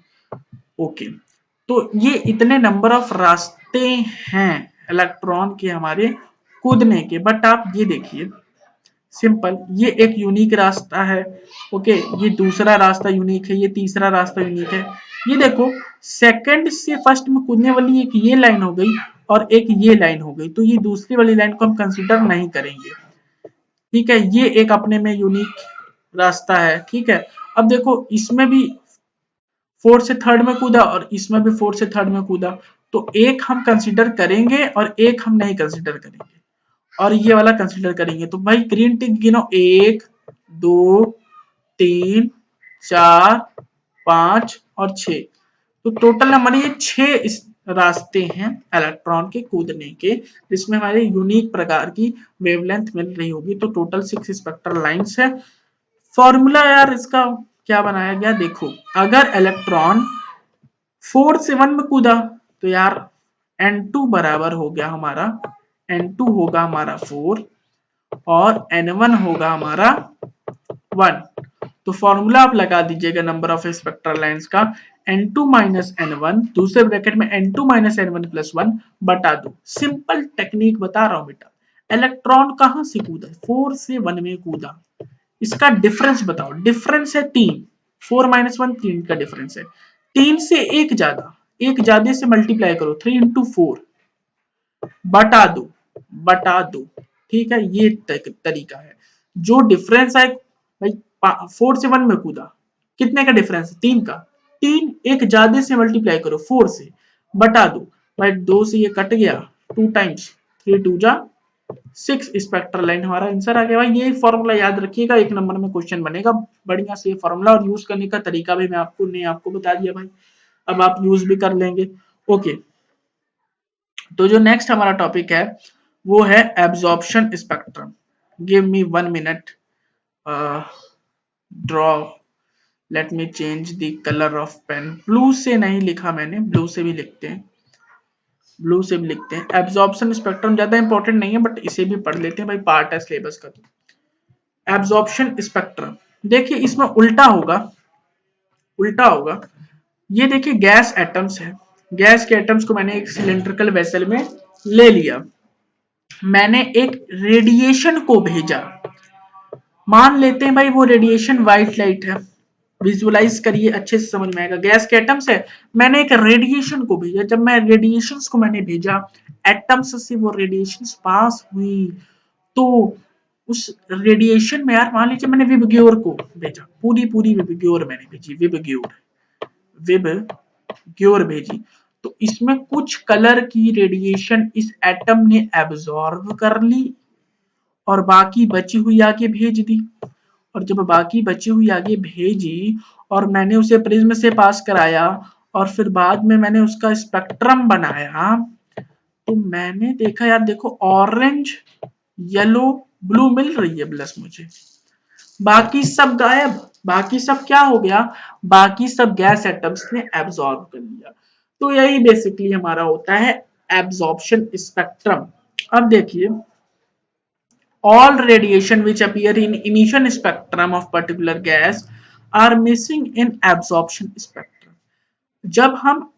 ओके, तो ये इतने नंबर ऑफ रास्ते हैं इलेक्ट्रॉन के हमारे कूदने के, बट आप ये देखिए सिंपल, ये एक यूनिक रास्ता है, ओके, ये दूसरा रास्ता यूनिक है, ये तीसरा रास्ता यूनिक है। ये देखो सेकंड से फर्स्ट में कूदने वाली एक ये लाइन हो गई और एक ये लाइन हो गई, तो ये दूसरी वाली लाइन को हम कंसीडर नहीं करेंगे, ठीक है। ये एक अपने में यूनिक रास्ता है, ठीक है। अब देखो इसमें भी फोर्थ से थर्ड में कूदा और इसमें भी फोर्थ से थर्ड में कूदा, तो एक हम कंसीडर करेंगे और एक हम नहीं कंसीडर करेंगे, और ये वाला कंसीडर करेंगे। तो भाई ग्रीन टिक गिनो, 1 2 3 4 5 और 6, तो टोटल हमारे ये 6 रास्ते हैं इलेक्ट्रॉन के कूदने के, जिसमें हमारे यूनिक प्रकार की वेवलेंथ मिल रही होगी। तो टोटल 6 स्पेक्ट्रल लाइंस है। फॉर्मूला यार इसका क्या बनाया गया देखो, अगर इलेक्ट्रॉन 4 से 1 में कूदा तो यार N2 बराबर हो गया हमारा, N2 होगा हमारा 4 और N1 होगा हमारा 1। तो फॉर्मूला आप लगा दीजिएगा नंबर ऑफ स्पेक्ट्रल लाइंस का, N2 माइनस N1, दूसरे ब्रैकेट में N2 माइनस N1 प्लस 1 बटा 2। सिंपल टेक्निक बता रहा हूं बेटा, इलेक्ट्रॉन कहां से कूदा, 4 से 1 में कूदा, इसका डिफरेंस बताओ, डिफरेंस है 3, 4 माइनस 1 3 का डिफरेंस है, 3 से एक ज्यादा, एक ज्यादा से मल्टीप्लाई करो, 3 इंटू 4 बटा दो, बटा दो, ठीक है। ये तरीका है। जो डिफरेंस है भाई, 4 से 1 में कूदा, कितने का डिफरेंस है, 3 का, 3 एक ज्यादा से मल्टीप्लाई करो 4 से, बटा दो, भाई 2 से ये कट गया, 2 टाइम्स 3 2 जा 6 स्पेक्ट्रल लाइन हमारा आंसर आ गया। भाई ये फॉर्मूला याद रखिएगा, एक नंबर में क्वेश्चन बनेगा बढ़िया से। फॉर्मूला और यूज करने का तरीका भी मैं आपको बता दिया भाई, अब आप यूज भी कर लेंगे। ओके, तो जो नेक्स्ट हमारा टॉपिक है वो है absorption spectrum. Give me 1 minute, draw, let me change the colour of pen. Blue से नहीं लिखा मैंने, ब्लू से भी लिखते हैं, ब्लू से भी लिखते हैं। एब्जॉर्प्शन स्पेक्ट्रम ज्यादा इंपॉर्टेंट नहीं है, बट इसे भी पढ़ लेते हैं भाई, पार्ट है सिलेबस का। तो एब्जॉर्प्शन स्पेक्ट्रम देखिए इसमें उल्टा होगा, उल्टा होगा। ये देखिए गैस एटम्स है, गैस के एटम्स को मैंने एक सिलेंड्रिकल वेसल में ले लिया, मैंने एक रेडिएशन को भेजा, मान लेते हैं भाई वो रेडिएशन व्हाइट लाइट है, विजुअलाइज करिए अच्छे से समझ में आएगा। गैस के एटम्स है, मैंने एक रेडिएशन को भेजा, जब मैं रेडिएशंस को मैंने भेजा, एटम्स से वो रेडिएशंस पास हुई, तो उस रेडिएशन में यार मान लीजिए मैंने विबग्योर को भेजा, पूरी पूरी विबग्योर मैंने भेजी, विबग्योर, विबग्योर भेजी, तो इसमें कुछ कलर की रेडिएशन इस एटम ने एब्जॉर्ब कर ली और बाकी बची हुई आगे भेज दी। और जब बाकी बची हुई आगे भेजी और मैंने उसे प्रिज्म से पास कराया और फिर बाद में मैंने उसका स्पेक्ट्रम बनाया, तो मैंने देखा यार देखो ऑरेंज येलो ब्लू मिल रही है प्लस मुझे, बाकी सब गायब, बाकी सब क्या हो गया, बाकी सब गैस एटम्स ने एब्जॉर्ब कर लिया। तो यही बेसिकली हमारा होता है एब्जॉर्प्शन स्पेक्ट्रम। अब देखिए, all radiation which appear in emission spectrum of particular gas are missing in absorption spectrum। जब हम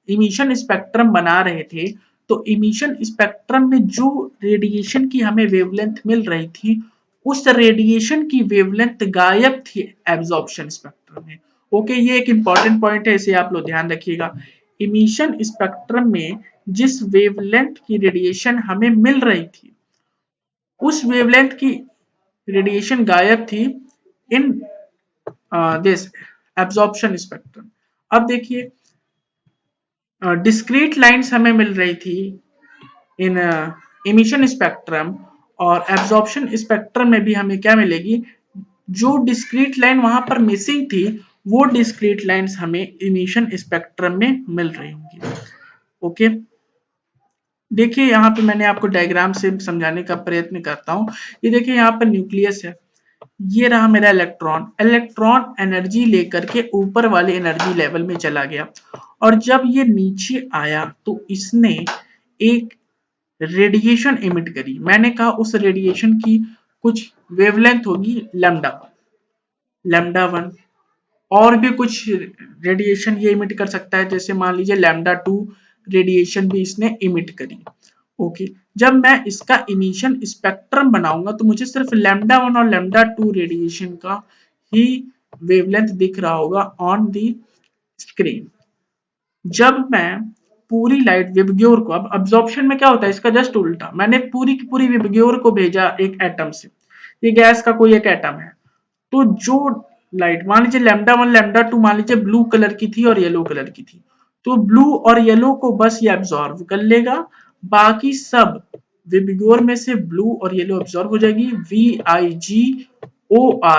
इमिशन स्पेक्ट्रम बना रहे थे तो इमिशन स्पेक्ट्रम में जो रेडिएशन की हमें वेवलेंथ मिल रही थी उस रेडिएशन की वेवलेंथ गायब थी एब्जॉर्प्शन स्पेक्ट्रम में। ओके, ये एक इंपॉर्टेंट पॉइंट है, इसे आप लोग ध्यान रखिएगा। इमिशन स्पेक्ट्रम में जिस वेवलेंथ की रेडिएशन हमें मिल रही थी उस वेवलेंथ की रेडिएशन गायब थी इन दिस एब्जॉर्प्शन स्पेक्ट्रम। अब देखिए, डिस्क्रीट लाइंस हमें मिल रही थी इन इमिशन स्पेक्ट्रम, और एब्जॉर्प्शन स्पेक्ट्रम में भी हमें क्या मिलेगी, जो डिस्क्रीट लाइन वहां पर मिसिंग थी वो डिस्क्रीट लाइंस हमें इमिशन स्पेक्ट्रम में मिल रही होंगी। ओके, देखिए यहाँ पे मैंने आपको डायग्राम से समझाने का प्रयत्न करता हूँ। ये देखिए यहाँ पर न्यूक्लियस है, ये रहा मेरा इलेक्ट्रॉन। इलेक्ट्रॉन एनर्जी लेकर के ऊपर वाले एनर्जी लेवल में चला गया, और जब ये नीचे आया तो इसने एक रेडिएशन इमिट करी। मैंने कहा उस रेडिएशन की कुछ वेवलेंथ होगी लैम्डा 1, और भी कुछ रेडिएशन ये इमिट कर सकता है, जैसे मान लीजिए लैम्डा 2 रेडिएशन भी इसने इमिट करी। ओके, जब मैं इसका इमिशन स्पेक्ट्रम बनाऊंगा तो मुझे सिर्फ लैम्डा 1 और लैम्डा 2 रेडिएशन का ही वेवलेंथ दिख रहा होगा ऑन दी स्क्रीन। जब मैं पूरी लाइट विबग्योर को, अब अब्जॉर्प्शन में क्या होता है इसका जस्ट उल्टा, मैंने पूरी की पूरी विबग्योर को भेजा एक एटम से, ये गैस का कोई एक एटम है, तो जो लाइट मान लीजिए लैम्डा 1 लैम्डा 2 मान लीजिए ब्लू कलर की थी और येलो कलर की थी, तो ब्लू और येलो को बस ये एब्जॉर्ब कर लेगा, बाकी सब विबग्योर में से ब्लू और येलो एब्जॉर्ब हो जाएगी, VIGOR,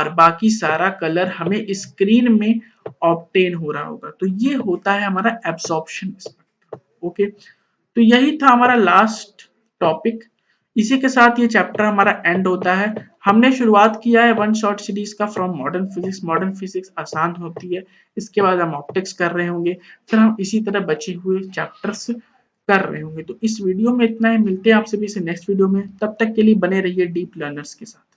बाकी सारा कलर हमें स्क्रीन में ऑब्टेन हो रहा होगा। तो ये होता है हमारा एब्जॉर्प्शन स्पेक्ट्रम। ओके, तो यही था हमारा लास्ट टॉपिक। इसी के साथ ये चैप्टर हमारा एंड होता है। हमने शुरुआत किया है वन शॉट सीरीज का from modern physics. Modern physics आसान होती है, इसके बाद हम ऑप्टिक्स कर रहे होंगे, फिर हम इसी तरह बचे हुए चैप्टर्स कर रहे होंगे। तो इस वीडियो में इतना ही, मिलते हैं आपसे भी नेक्स्ट वीडियो में, तब तक के लिए बने रहिए डीप लर्नर्स के साथ।